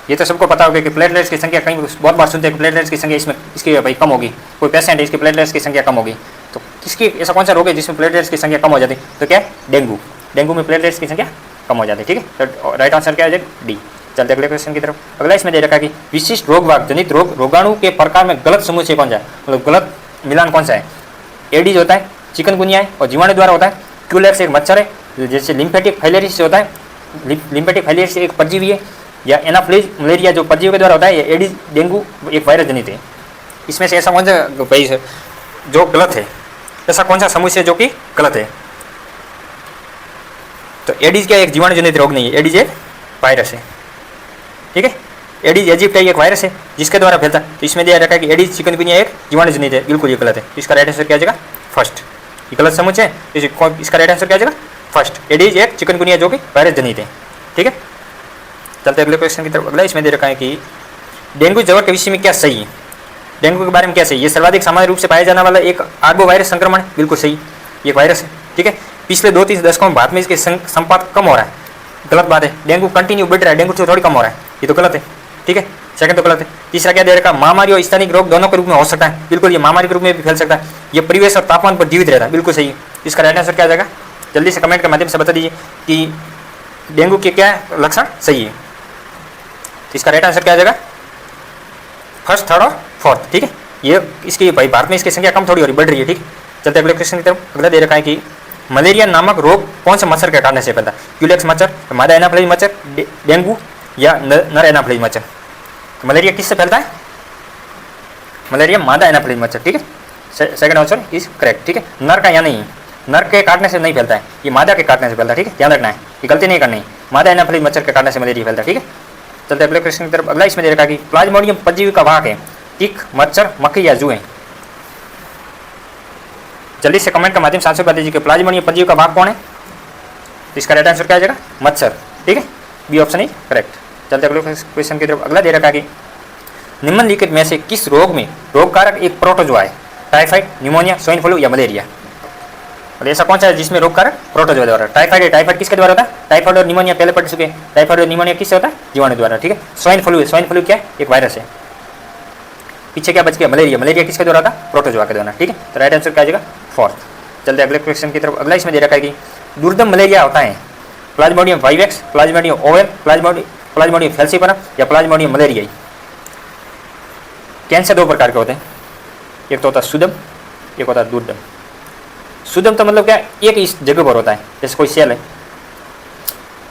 ये तो सबको पता होगा कि प्लेटलेट्स की संख्या कहीं बहुत बार सुनते हैं कि प्लेटलेट्स की संख्या इसकी भाई कम होगी, कोई पेशेंट है इसकी प्लेटलेट्स की संख्या कम होगी, तो किसकी ऐसा कौन सा रोग है जिसमें प्लेटलेट्स की संख्या कम हो जाती है, तो क्या है, डेंगू में प्लेटलेट्स की संख्या कम हो जाती है, ठीक है। तो राइट आंसर क्या आ जाएगा, डी। चलते अगले क्वेश्चन की तरफ। अगला इसमें दे रखा है कि विशिष्ट रोगवाहक जनित रोगाणु के प्रकार में गलत समुच्चय कौन सा है, मतलब गलत मिलान कौन सा है। एडीज होता है, चिकनगुनिया है और जीवाणु द्वारा होता है, क्यूलेक्स एक मच्छर है, जैसे लिम्फेटिक फाइलेरिस होता है, लिम्फेटिक फाइलेरिस एक परजीवी है, या एनाफ्लीज मलेरिया जो परजीवी के द्वारा होता है, या एडीज डेंगू एक वायरस जनित है। इसमें से ऐसा कौन सा भाई जो गलत है, ऐसा कौन सा समुच्चय जो कि गलत है। तो एडीज क्या एक जीवाणु जनित रोग नहीं है, एडीज एक वायरस है, ठीक है। एडीज इजिप्टाई एक वायरस है जिसके द्वारा फैलता है, तो इसमें दिया रखा है कि एडीज चिकनगुनिया एक जीवाणु जनित है, बिल्कुल ये गलत है। इसका राइट आंसर क्या आ जाएगा, फर्स्ट। ये गलत समुच्चय है, इसका राइट आंसर क्या आ जाएगा, फर्स्ट। एडीज एक चिकनगुनिया जो कि वायरस जनित है, ठीक है। चलते अगले क्वेश्चन की तरफ। अगला इसमें दे रखा है कि डेंगू ज्वर के विषय में क्या सही है, डेंगू के बारे में क्या सही। ये सर्वाधिक सामान्य रूप से पाया जाने वाला एक आर्बो वायरस संक्रमण है, बिल्कुल सही, ये वायरस है, ठीक है। पिछले 2-3 दशकों में भारत में इसके संपात कम हो रहा है, गलत बात है। डेंगू कंटिन्यू बढ़ रहा है, डेंगू से थोड़ी कम हो रहा है, ये तो गलत है। ठीक है, सेकंड तो गलत है। तीसरा क्या दे रखा है, महामारी और स्थानिक रोग दोनों के रूप में हो सकता है, बिल्कुल ये महामारी के रूप में भी फैल सकता है, ये परिवेश और तापमान पर जीवित रहता है, बिल्कुल सही है। इसका राइट आंसर क्या आ जाएगा, जल्दी से कमेंट के माध्यम से बता दीजिए कि डेंगू के क्या लक्षण सही है। तो इसका राइट आंसर क्या आ जाएगा, फर्स्ट, थर्ड और फोर्थ, ठीक है। ये इसकी भाई भारत में इसकी संख्या कम थोड़ी हो रही, बढ़ रही है, ठीक है। चलते अगले क्वेश्चन की तरफ। अगला दे रखा है कि मलेरिया नामक रोग कौन से मच्छर के काटने से फैलता है, क्यूलेक्स मच्छर, मादा एनाफ्लेज मच्छर, डेंगू या नर एनाफ्लेज मच्छर। तो मलेरिया किससे फैलता है, मलेरिया मादा एनाफ्लेज मच्छर, ठीक है। सेकंड आंसर इज करेक्ट, ठीक है। नर का या नहीं, नर के काटने से नहीं फैलता है, ये मादा के काटने से फैलता है, ठीक है, ध्यान रखना है, ये गलती नहीं करनी है। मादा एनाफ्लेज मच्छर के काटने से मलेरिया फैलता है, ठीक है। चलते अगले क्वेश्चन की तरफ। अगला इसमें दे रखा है कि प्लाज्मोडियम परजीवी का वाहक है, टिक, मच्छर, मक्खी या जुएं। जल्दी से कमेंट के माध्यम से आंसर बता दीजिए कि प्लाज्मोडियम परजीवी का वाहक कौन है। तो इसका राइट आंसर क्या आ जाएगा, मच्छर, ठीक है, बी ऑप्शन इज करेक्ट। चलते अगले क्वेश्चन की तरफ। अगला दे रखा है कि निम्नलिखित में से किस रोग में रोग कारक एक प्रोटोजोआ है, टाइफाइड, न्यूमोनिया, स्वाइन फ्लू या मलेरिया। और ऐसा कौन सा है जिसमें रोग कारक प्रोटोजोआ द्वारा, टाइफाइड है, टाइफाइड किसके द्वारा होता है, टाइफाइड और निमोनिया पहले पढ़ चुके हैं, टाइफाइड और निमोनिया किससे होता है, जीवाणु द्वारा, ठीक है। स्वाइन फ्लू है, स्वाइन फ्लू क्या है, एक वायरस है। पीछे क्या बच गया, मलेरिया, मलेरिया किसके द्वारा था, प्रोटोजोआ के द्वारा, ठीक है। तो राइट आंसर क्या आ जाएगा, फोर्थ। चलते अगले क्वेश्चन की तरफ। अगला इसमें दे रखा है कि दुर्दम मलेरिया होता है Plasmodium vivax, Plasmodium ovale, Plasmodium falciparum या प्लाज्मोडियम मलेरियाई। कैंसर दो प्रकार के होते हैं, एक तो होता है सुदम, एक होता है दुर्दम। सुदम तो मतलब क्या, एक इस जगह पर होता है, जैसे कोई सेल है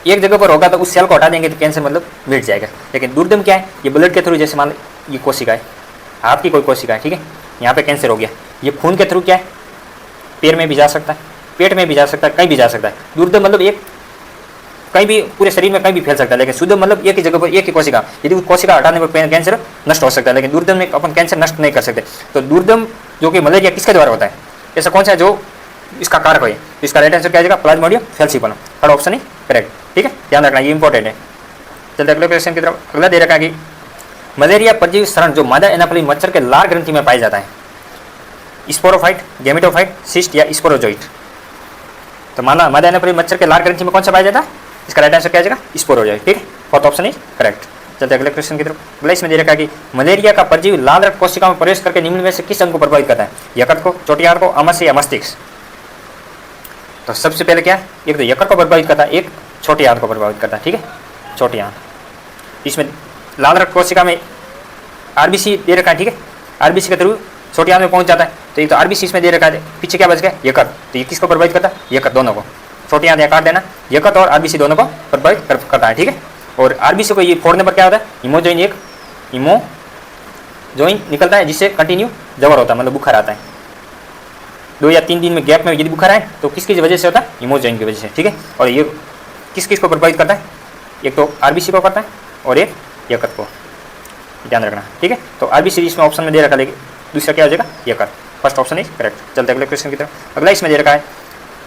एक जगह पर होगा तो उस सेल को हटा देंगे तो कैंसर मतलब मिट जाएगा। लेकिन दुर्दम क्या है, ये ब्लड के थ्रू, जैसे मान लो ये कोशिका है, हाथ की कोई कोशिका है, ठीक है, यहाँ पे कैंसर हो गया, ये खून के थ्रू क्या है, पैर में भी जा सकता है, पेट में भी जा सकता है, कहीं भी जा सकता है। दुर्दम मतलब एक कहीं भी पूरे शरीर में कहीं भी फैल सकता है। लेकिन सुदम मतलब एक ही जगह पर एक ही कोशिका, यदि उस कोशिका हटाने पर कैंसर नष्ट हो सकता है, लेकिन दुर्दम में अपन कैंसर नष्ट नहीं कर सकते। तो दुर्दम जो कि मलेरिया किसके द्वारा होता है, ऐसा कौन सा है जो इसका कारक है। तो इसका राइट आंसर क्या जाएगा, प्लाज्मोडियम फैल्सिपरम, थर्ड ऑप्शन ही करेक्ट, ठीक है, ध्यान रखना, ये इंपॉर्टेंट है। चलते अगले क्वेश्चन की तरफ। अगला दे रखा है कि मलेरिया परजीवी शरण जो मादा एनाफ्लेज मच्छर के लार ग्रंथि में पाया जाता है, स्पोरोफाइट, गैमेटोफाइट, सिस्ट या स्पोरोजोइट। तो मादा एनाफ्लेज मच्छर के लार ग्रंथि में कौन सा पाया जाता है, इसका राइट आंसर क्या जाएगा, स्पोरोजोइट, ठीक है, फोर्थ ऑप्शन इज करेक्ट। चलते अगले क्वेश्चन की तरफ। अगला इसमें दे रखा है कि मलेरिया का परजीवी लाल रक्त कोशिका में प्रवेश करके निम्न में से किस अंग को प्रभावित करता है, यकृत को, चोटियार को, आमाशय या मस्तिष्क। तो सबसे पहले क्या है, एक तो यकृत को प्रभावित करता है, एक छोटी आंत को प्रभावित करता है, ठीक है, छोटी आंत। इसमें लाल रक्त कोशिका में आरबीसी दे रखा है, ठीक है, आरबीसी के थ्रू छोटी आंत में पहुंच जाता है। तो एक तो आरबीसी इसमें दे रखा है, पीछे क्या बच गया, यकृत। तो ये किसको प्रभावित करता है, यकृत, दोनों को, छोटी आंत या काट देना, यकृत और आरबीसी दोनों को प्रभावित करता है, ठीक है। और आरबीसी को ये फोड़ने पर क्या होता है, हीमोजोइन, एक हीमोजोइन निकलता है जिससे कंटिन्यू जबर होता है, मतलब बुखार आता है। 2 या 3 दिन में गैप में यदि बुखार आए तो किसकी वजह से होता है, हीमोजोइन की वजह से, ठीक है। और ये किस किस को प्रभावित करता है, एक तो आरबीसी को करता है और एक यकृत को, ध्यान रखना, ठीक है। तो आरबीसी इसमें ऑप्शन में दे रखा, लेकिन दूसरा क्या हो जाएगा, यकृत, फर्स्ट ऑप्शन इज करेक्ट। चलते अगले क्वेश्चन की तरफ। अगला इसमें दे रखा है,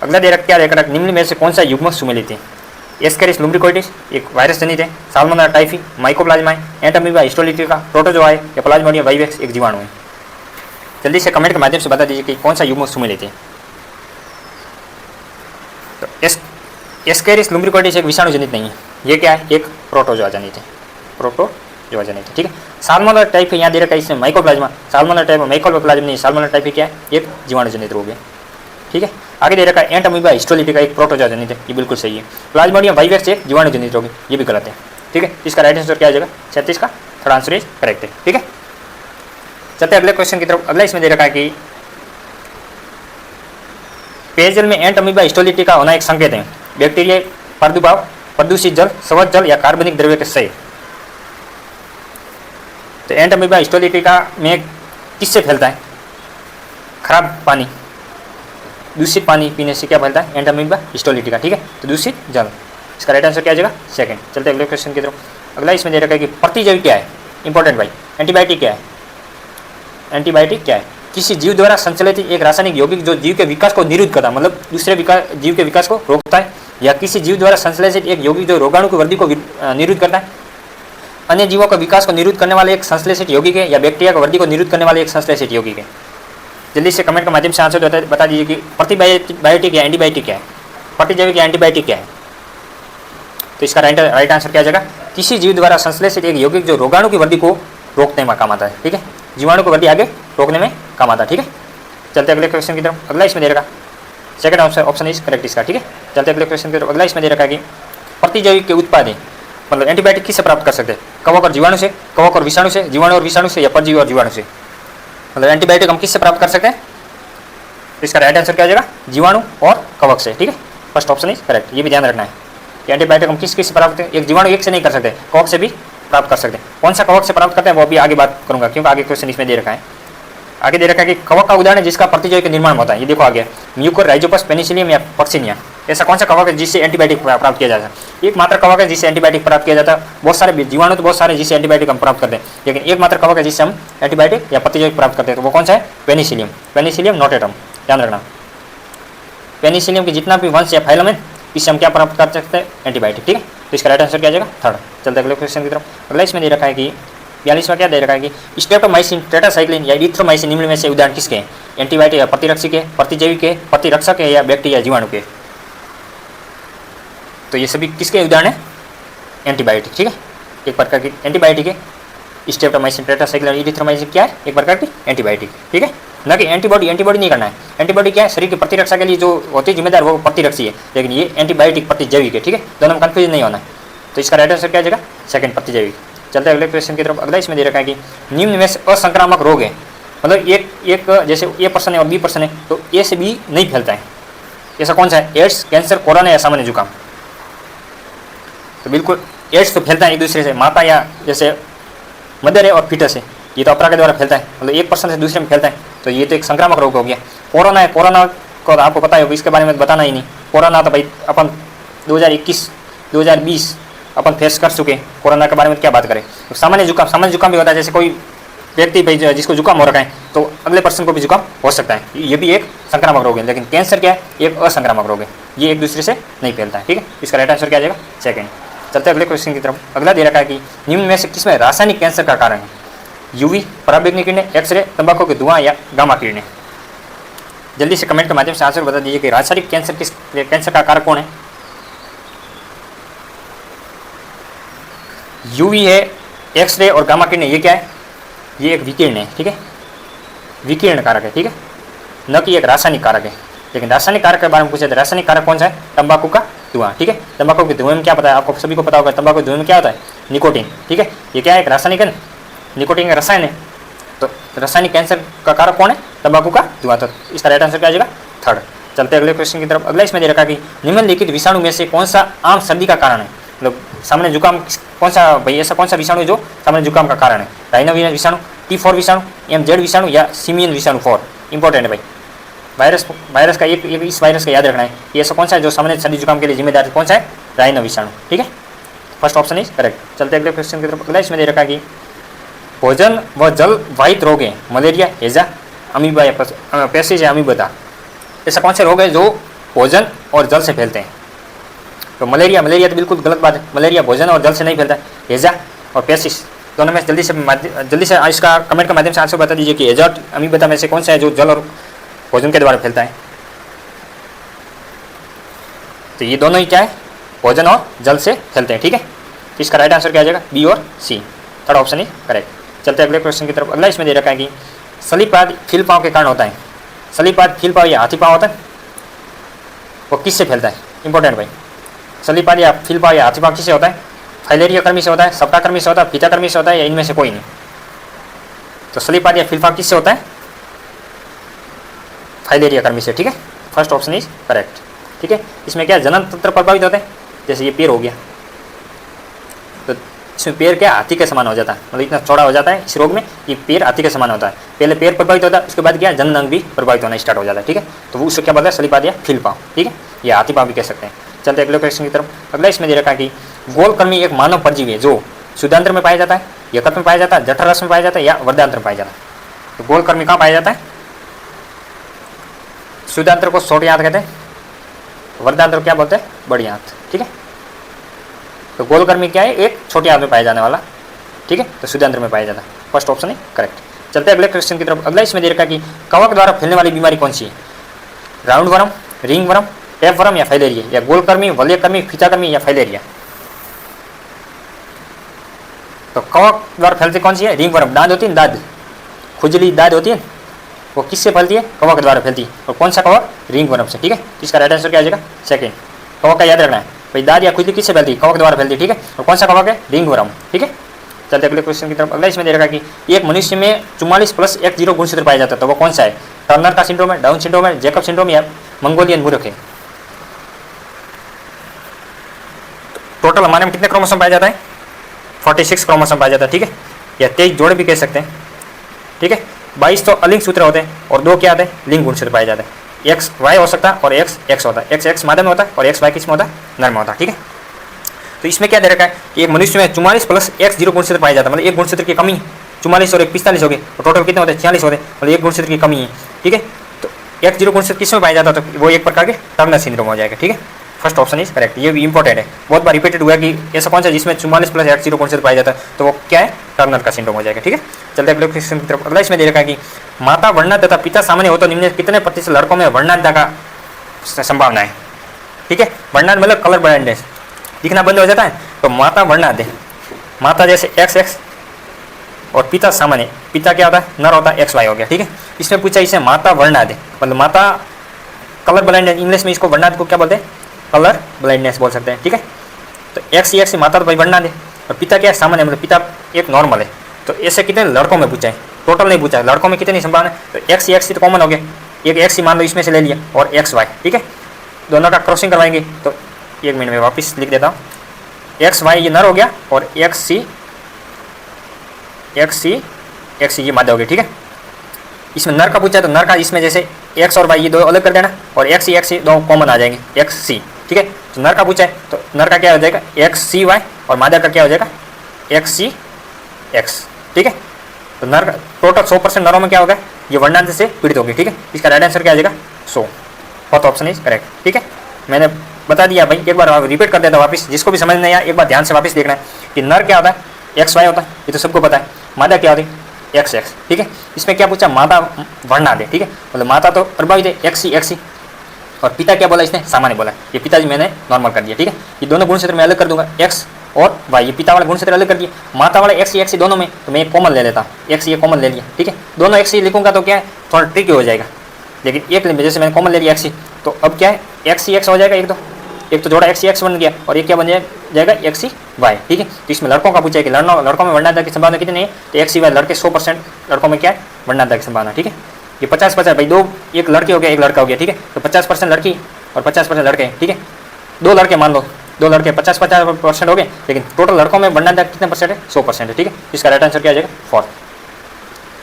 अगला दे रखा क्या दे रखा है, निम्न में से कौन सा युग्मक सुमेलित है, एस्केरिस एक वायरस जनित है, साल्मोनेला टाइफी, माइकोप्लाज्मा है, एंटामीबा हिस्टोलिटिका, प्रोटोजोआ है या प्लाज्मोडियम वाइवेक्स एक जीवाणु है। जल्दी से कमेंट के माध्यम से बता दीजिए कि कौन सा युग्मक सुमेलित है। तो एस्केरिस लुम्ब्रिकोइडिस एक विषाणु जनित नहीं है, ये क्या है, एक प्रोटोजोआ जनित है, प्रोटोजोआ जनित है, ठीक है। साल्मोनेला टाइफी यहाँ दे रखा है, इसमें माइकोप्लाज्मा, साल्मोनेला टाइफी माइकोप्लाज्मा नहीं, साल्मोनेला टाइफी क्या है, एक जीवाणु जनित रोग है, ठीक है। आगे दे रखा है एंटामीबा हिस्टोलिटिका एक प्रोटोजोआ जनित है, ये बिल्कुल सही है। प्लाज्मोडियम वाइवेक्स एक जीवाणु जनित रोग है, ये भी गलत है, ठीक है। इसका राइट आंसर क्या आ जाएगा, 36 का थर्ड आंसर इज करेक्ट है, ठीक है। चलते अगले क्वेश्चन की तरफ। अगला इसमें दे रखा है कि पेयजल में एंटामीबा हिस्टोलिटिका होना एक संकेत है, बैक्टीरिया प्रादुर्भाव, प्रदूषित जल, स्वच्छ जल या कार्बनिक द्रव्य के क्षय। तो एंटामीबा हिस्टोलिटिका में किससे फैलता है, खराब पानी, दूषित पानी पीने से क्या फैलता है, एंटामीबा हिस्टोलिटिका, ठीक है। तो दूषित जल, इसका राइट आंसर क्या आ जाएगा, सेकंड। चलते अगले क्वेश्चन की तरफ। अगला इसमें दे रखा है कि प्रतिजैविक क्या है, इंपॉर्टेंट भाई, एंटीबायोटिक क्या है, एंटीबायोटिक क्या है, किसी जीव द्वारा संचालित एक रासायनिक यौगिक जो जीव के विकास को निरुद्ध करता है, मतलब दूसरे जीव के विकास को रोकता है, या किसी जीव द्वारा संश्लेषित एक यौगिक जो रोगाणु की वृद्धि को निरुद्ध करता है, अन्य जीवों के विकास को निरुद्ध करने वाले एक संश्लेषित यौगिक है, या बैक्टीरिया की वृद्धि को निरुद्ध करने वाले एक संश्लेषित यौगिक है। जल्दी से कमेंट के माध्यम से आंसर बता दीजिए कि प्रतिबायोटिक या एंटीबायोटिक क्या है, प्रतिजैविक या एंटीबायोटिक क्या है। तो इसका राइट आंसर क्या आ जाएगा, किसी जीव द्वारा संश्लेषित एक यौगिक जो रोगाणु की वृद्धि को रोकने में काम आता है। ठीक है, जीवाणु को वृद्धि आगे रोकने में काम आता है। ठीक है, चलते अगले क्वेश्चन की तरफ। अगला इसमें दे रखा सेकंड ऑप्शन इज करेक्ट इसका। ठीक है, चलते अगले क्वेश्चन की तरफ। अगला इसमें दे रखा कि प्रतिजैविक के उत्पाद मतलब एंटीबायोटिक किससे प्राप्त कर सकते हैं, कवक और जीवाणु से, कवक और विषाणु से, जीवाणु और विषाणु से, या परजीवी और जीवाणु से। मतलब एंटीबायोटिक हम किससे प्राप्त कर सकते हैं, इसका राइट आंसर क्या आ जाएगा, जीवाणु और कवक से। ठीक है, फर्स्ट ऑप्शन इज करेक्ट। ये भी ध्यान रखना है कि एंटीबायोटिक हम किस से प्राप्त करते हैं, एक जीवाणु एक से नहीं कर सकते, कवक से भी प्राप्त कर सकते हैं। कौन सा कवक से प्राप्त करते हैं वो भी आगे बात करूंगा, क्योंकि आगे क्वेश्चन इसमें दे रखा है। आगे दे रखा है कि कवक का उदाहरण है जिसका प्रतिजैविक का निर्माण होता है। ये देखो आगे म्यूकर, राइजोपस, पेनिसिलियम या पक्सिनिया। ऐसा कौन सा कवक है जिससे एंटीबायोटिक प्राप्त किया जाता है, एक मात्र कवक है जिससे एंटीबायोटिक प्राप्त किया जाता है। बहुत सारे जीवाणु तो बहुत सारे जिससे एंटीबायोटिक हम प्राप्त करते हैं, लेकिन एक मात्र कवक है जिससे हम एंटीबायोटिक या प्रतिजैविक प्राप्त करते हैं, तो वो कौन सा है, पेनिसिलियम, पेनिसिलियम नोटेटम। ध्यान रखना, पेनिसिलियम की जितना भी वंश या फाइलम है इससे हम क्या प्राप्त कर सकते हैं, एंटीबायोटिक। ठीक है, तो इसका राइट आंसर क्या आ जाएगा, थर्ड। चलते अगले क्वेश्चन की तरफ। अगला इसमें दे रखा है कि 42वां क्या दे रखा है कि स्ट्रेप्टोमाइसिन, टेट्रासाइक्लिन या इरिथ्रोमाइसिन निम्न में से उदाहरण किसके हैं, एंटीबायोटिक या प्रतिरक्षी के, प्रतिजैविक के, प्रतिरक्षक है, या बैक्टीरिया जीवाणु के। तो ये सभी किसके उदाहरण है, एंटीबायोटिक। ठीक है, एक प्रकार की एंटीबायोटिक है स्ट्रेप्टोमाइसिन, टेट्रासाइक्लिन, इरिथ्रोमाइसिन क्या है, एक प्रकार की एंटीबायोटिक। ठीक है, न कि एंटीबॉडी नहीं करना है। एंटीबॉडी क्या है, शरीर की प्रतिरक्षा के लिए जो होती है जिम्मेदार वो प्रतिरक्षी है, लेकिन ये एंटीबायोटिक प्रतिजैविक है। ठीक है, दोनों में कंफ्यूजन नहीं होना है। तो इसका राइट आंसर क्या आ जाएगा, सेकंड, प्रतिजैविक। चलते अगले क्वेश्चन की तरफ। अगला इसमें दे रखा है कि निम्न में से असंक्रामक रोग है, मतलब एक जैसे ए पर्सन है और बी पर्सन है, तो ए से बी नहीं फैलता है, ऐसा कौन सा है, एड्स, कैंसर, कोरोना या सामान्य जुकाम। तो बिल्कुल एड्स तो फैलता है एक दूसरे से, माता या जैसे मदर है और फीटस है, ये तो अपरा के द्वारा फैलता है, मतलब एक पर्सन से दूसरे में फैलता है, तो ये तो एक संक्रामक रोग हो गया। कोरोना है, कोरोना को आपको पता है, इसके बारे में बताना ही नहीं। कोरोना तो भाई अपन 2021 2020 अपन फेस कर चुके, कोरोना के बारे में क्या बात करें। तो सामान्य जुकाम भी होता है, जैसे कोई व्यक्ति भाई जिसको जुकाम हो रखा है तो अगले पर्सन को भी जुकाम हो सकता है, ये भी एक संक्रामक रोग है। लेकिन कैंसर क्या है, एक असंक्रामक रोग है, ये एक दूसरे से नहीं फैलता है। ठीक है, इसका राइट आंसर क्या आ जाएगा, सेकंड। चलते अगले क्वेश्चन की तरफ। अगला दे रखा है कि निम्न में से किसमें रासायनिक कैंसर का कारण है, यूवी, पराबैंगनी किरणें, एक्सरे, तंबाकू के धुआं या गामा किरणें। जल्दी से कमेंट के माध्यम से आंसर बता दीजिए कि रासायनिक कैंसर का कारक कौन है। यूवी है, एक्सरे और गामा किरणें, ये क्या है, ये एक विकिरण है। ठीक है, विकिरण कारक है। ठीक है, न कि एक रासायनिक कारक है। लेकिन रासायनिक कारक के बारे में पूछे तो रासायनिक कारक कौन सा है, तंबाकू का धुआं। ठीक है, तंबाकू के धुएं में क्या पता है आपको, सभी को पता होगा तंबाकू के धुएं में क्या होता है, निकोटीन। ठीक है, ये क्या है, एक रासायनिक है, निकोटीन का रसायन है। तो रासायनिक कैंसर का कारक कौन है, तंबाकू का धुआं। तो इसका राइट आंसर क्या आ जाएगा, थर्ड। चलते अगले क्वेश्चन की तरफ। अगला इसमें दे रखा कि निम्नलिखित विषाणु में से कौन सा आम सर्दी का कारण है, मतलब सामान्य जुकाम कौन सा, भाई ऐसा कौन सा विषाणु है जो सामान्य जुकाम का कारण है, राइनोविरस विषाणु, T4 विषाणु, MZ विषाणु या सिमियन विषाणु 4। इंपॉर्टेंट है भाई, वायरस का एक इस वायरस का याद रखना है, ये ऐसा कौन सा है जो सामान्य सर्दी जुकाम के लिए जिम्मेदार है, कौन सा है, राइनो विषाणु। ठीक है, फर्स्ट ऑप्शन इज करेक्ट। चलते अगले क्वेश्चन की तरफ। अगला इसमें दे रखा कि भोजन व जल वाहित रोग है, मलेरिया, हेजा, अमीबा या पेस्टिस या अमीबा। ऐसा कौन से रोग है जो भोजन और जल से फैलते हैं। तो मलेरिया तो बिल्कुल गलत बात है, मलेरिया भोजन और जल से नहीं फैलता। हेजा और पेस्टिस दोनों में जल्दी से इसका कमेंट के माध्यम से आंसर बता दीजिए कि हेजा और अमीबा में से कौन सा है जो जल और भोजन के द्वारा फैलता है। तो ये दोनों ही क्या है, भोजन और जल से फैलते हैं। ठीक है, तो इसका राइट आंसर क्या आ जाएगा, बी और सी, थर्ड ऑप्शन ही करेक्ट। चलते अगले क्वेश्चन की तरफ। अगला इसमें दे रखा है कि सलीपाद फील पाँव के कारण होता है। सलीपाद फील पाँव या हाथी पाँव होता है, वो किससे फैलता है, इंपॉर्टेंट भाई। सलीपाद या फील पाँव या हाथी पाँव किससे होता है, फाइलेरिया कर्मी से होता है, सप्ता कर्मी से होता है, फीता कर्मी से होता है, या इनमें से कोई नहीं। तो सलीपाद या फील पाँव किससे होता है, फाइलेरिया कर्मी से। ठीक है, फर्स्ट ऑप्शन इज करेक्ट। ठीक है, इसमें क्या जनन तंत्र प्रभावित होते हैं, जैसे ये पैर हो गया, तो इसमें पैर क्या हाथी के समान हो जाता है, मतलब इतना चौड़ा हो जाता है इस रोग में, ये पैर हाथी के समान होता है। पहले पैर प्रभावित होता है, उसके बाद क्या जनन अंग भी प्रभावित होना स्टार्ट हो जाता है। ठीक है, तो वो उससे क्या बोलता है, सलीपाद या फील पाँव। ठीक है, या हाथी पाँव भी कह सकते हैं। चलते अगले क्वेश्चन की तरफ। अगला इसमें दे रखा कि गोलकृमि एक मानव परजीवी है जो शुद्धांत्र में पाया जाता है, यकृत में पाया जाता है, जठर रस में पाया जाता है, या वर्धांत्र में पाया जाता है। तो गोलकृमि कहाँ पाया जाता है, शुद्धांत्र को छोटी आंत कहते हैं, वर्धांत्र क्या बोलते हैं, बड़ी आंत। ठीक है, तो गोलकृमि क्या है, एक छोटी आंत में पाया जाने वाला। ठीक है, तो शुद्धांत्र में पाया जाता है, फर्स्ट ऑप्शन है करेक्ट। चलते अगले क्वेश्चन की तरफ। अगला इसमें दे रखा कि कवक द्वारा फैलने वाली बीमारी कौन सी है, round worm, ring worm, tap worm या फाइलेरिया, या गोलकृमि, वलयकृमि, फीताकृमि या फाइलेरिया। तो कवक द्वारा फैलती कौन सी है? रिंगवर्म। दाद होती है ना, दाद, खुजली दाद होती है, वो किससे फैलती है? कवक द्वारा फैलती है। और कौन सा कवक? रिंगवर्म से। ठीक है, इसका राइट आंसर क्या आ जाएगा? सेकंड। कवक का याद रखना है भाई, दाद या खुजली किससे फैलती है? कवक द्वारा फैलती है। ठीक है, और कौन सा कवक है? रिंगवर्म। ठीक है, चलते अगले क्वेश्चन की तरफ। अगला इसमें दे रखा है कि एक मनुष्य में 44+X0 गुणसूत्र पाया जाता है, तो वो कौन सा है? टर्नर का सिंड्रोम है, डाउन सिंड्रोम है, जैकब सिंड्रोम या मंगोलियन मूर्ख है? टोटल हमारे में कितने क्रोमोसोम पाया जाता है? 46 क्रोमोसोम पाया जाता है। ठीक है, या 23 जोड़े भी कह सकते हैं। ठीक है, 22 तो अलिंग सूत्र होते हैं और 2 क्या आते हैं? लिंग गुणसूत्र पाया जाता है। एक्स वाई हो सकता है और एक्स एक्स होता है। एक्स एक्स मादा में होता है और एक्स वाई किस में होता है? नर में होता है। ठीक है, तो इसमें क्या दे रखा है कि एक मनुष्य में 44+X0 गुणसूत्र पाया जाता है, मतलब एक गुणसूत्र की कमी। 44 और 45 हो गए, तो टोटल कितने होते हैं? 46 होते हैं, मतलब एक गुणसूत्र की कमी है। ठीक है, तो X0 गुणसूत्र किस में पाया जाता है? तो वो एक प्रकार के टर्नर सिंड्रोम हो जाएगा। ठीक है, फर्स्ट ऑप्शन इज करेक्ट। ये भी इंपॉर्टेंट है, बहुत बार रिपीटेड हुआ कि ऐसा कौन सा जिसमें 44+X0 गुणसूत्र पाया जाता है, तो वो क्या है? टर्नर का सिंड्रोम हो जाएगा। ठीक है, चलते अगले क्वेश्चन की तरफ। अगला इसमें दे रखा है कि माता वर्णा तथा पिता सामान्य हो तो निम्न कितने प्रतिशत लड़कों में वर्णांधता का संभावना है? ठीक है, वर्णांध मतलब कलर ब्लाइंडनेस, दिखना बंद हो जाता है, तो माता वर्णांध है। माता जैसे XX और पिता सामान्य। पिता क्या होता है? नर होता है, XY हो गया। ठीक है, इसमें पूछा इसे माता वर्णांध है, मतलब माता कलर ब्लाइंडनेस, इंग्लिश में इसको वर्णांध को क्या बोलते हैं? कलर ब्लाइंडनेस बोल सकते हैं। ठीक है, तो XY माता तो भाई वर्णांध है, और पिता क्या है? सामान्य, मतलब पिता एक नॉर्मल है। तो ऐसे कितने लड़कों में पूछा है? टोटल नहीं पूछा है, लड़कों में कितनी संभावना है? तो XY तो कॉमन हो गया, एक XY मान लो इसमें से ले लिया, और XY। ठीक है, दोनों का क्रॉसिंग करवाएंगे, तो 1 मिनट में वापस लिख देता हूँ। XY ये नर हो गया और XC ये मादा हो गया। ठीक है, इसमें नर का पूछा है तो नर का इसमें जैसे X और Y ये दो अलग कर देना, और XC दो कॉमन आ जाएंगे, XC। ठीक है, तो नर का पूछा है तो नर का क्या हो जाएगा? XCY, और मादा का क्या हो जाएगा? XCX। ठीक है, तो नर का टोटल 100% नरों में क्या होगा? ये वर्णांध से पीड़ित होगी। ठीक है, इसका राइट आंसर क्या आ जाएगा? 100। Fourth option is correct. ठीक है, मैंने बता दिया भाई, एक बार रिपीट कर देता वापस, जिसको भी समझ नहीं आया एक बार ध्यान से वापस देखना है कि नर क्या होता है? XY होता है, ये तो सबको पता है। मादा क्या होती है? XX। ठीक है, इसमें क्या पूछा? माता वर्णांध है। ठीक है, मतलब माता तो प्रभावित है, XC, और पिता क्या बोला इसने? सामान्य बोला। ये पिताजी मैंने नॉर्मल कर दिया। ठीक है, ये दोनों गुणसूत्र मैं अलग कर दूंगा, X और Y। ये पिता वाला गुणसूत्र अलग कर दिया, माता वाला XC दोनों में, तो मैं एक कॉमन ले लेता हूँ, X ये कॉमन ले लिया। ठीक है, दोनों XC लिखूंगा तो क्या है? थोड़ा ट्रिकी हो जाएगा, लेकिन एक जैसे मैंने कॉमन ले लिया XC, तो अब क्या है? XCX हो जाएगा। एक तो जोड़ा XCX बन गया, और एक क्या बन जाएगा? XCY। ठीक है, तो इसमें लड़कों का पूछा है कि लड़कों में वर्णांधता की संभावना कितनी है? तो XCY लड़के 100% लड़कों में क्या है? वर्णांधता की संभावना। ठीक है, ये 50% भाई, दो एक लड़के हो गया एक लड़का हो गया। ठीक है, तो 50% लड़की और 50% लड़के। ठीक है, 2 लड़के मान लो, 2 लड़के 50% हो गए, लेकिन टोटल लड़कों में वर्णांधता कितने परसेंट है? 100% है। ठीक है, इसका राइट आंसर क्या आ जाएगा? 4।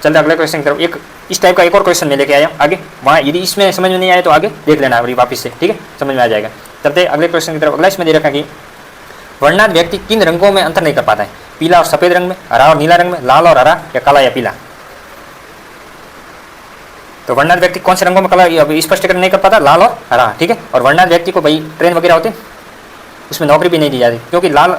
चलते अगले क्वेश्चन की तरफ। एक इस टाइप का एक और क्वेश्चन मैं लेके आया आगे, वहाँ यदि इसमें समझ में नहीं आए तो आगे देख लेना अभी वापस से। ठीक है, समझ में आ जाएगा। चलते अगले क्वेश्चन की तरफ। अगला इसमें दे रखा कि वर्णांध व्यक्ति किन रंगों में अंतर नहीं कर पाता है? पीला और सफेद रंग में, हरा और नीला रंग में, लाल और हरा, या काला या पीला? तो वर्णांध व्यक्ति कौन से रंगों में कलर स्पष्टीकरण नहीं कर पाता? लाल और हरा। ठीक है, और वर्णांध व्यक्ति को भाई ट्रेन वगैरह होते हैं, उसमें नौकरी भी नहीं दी जाती, क्योंकि लाल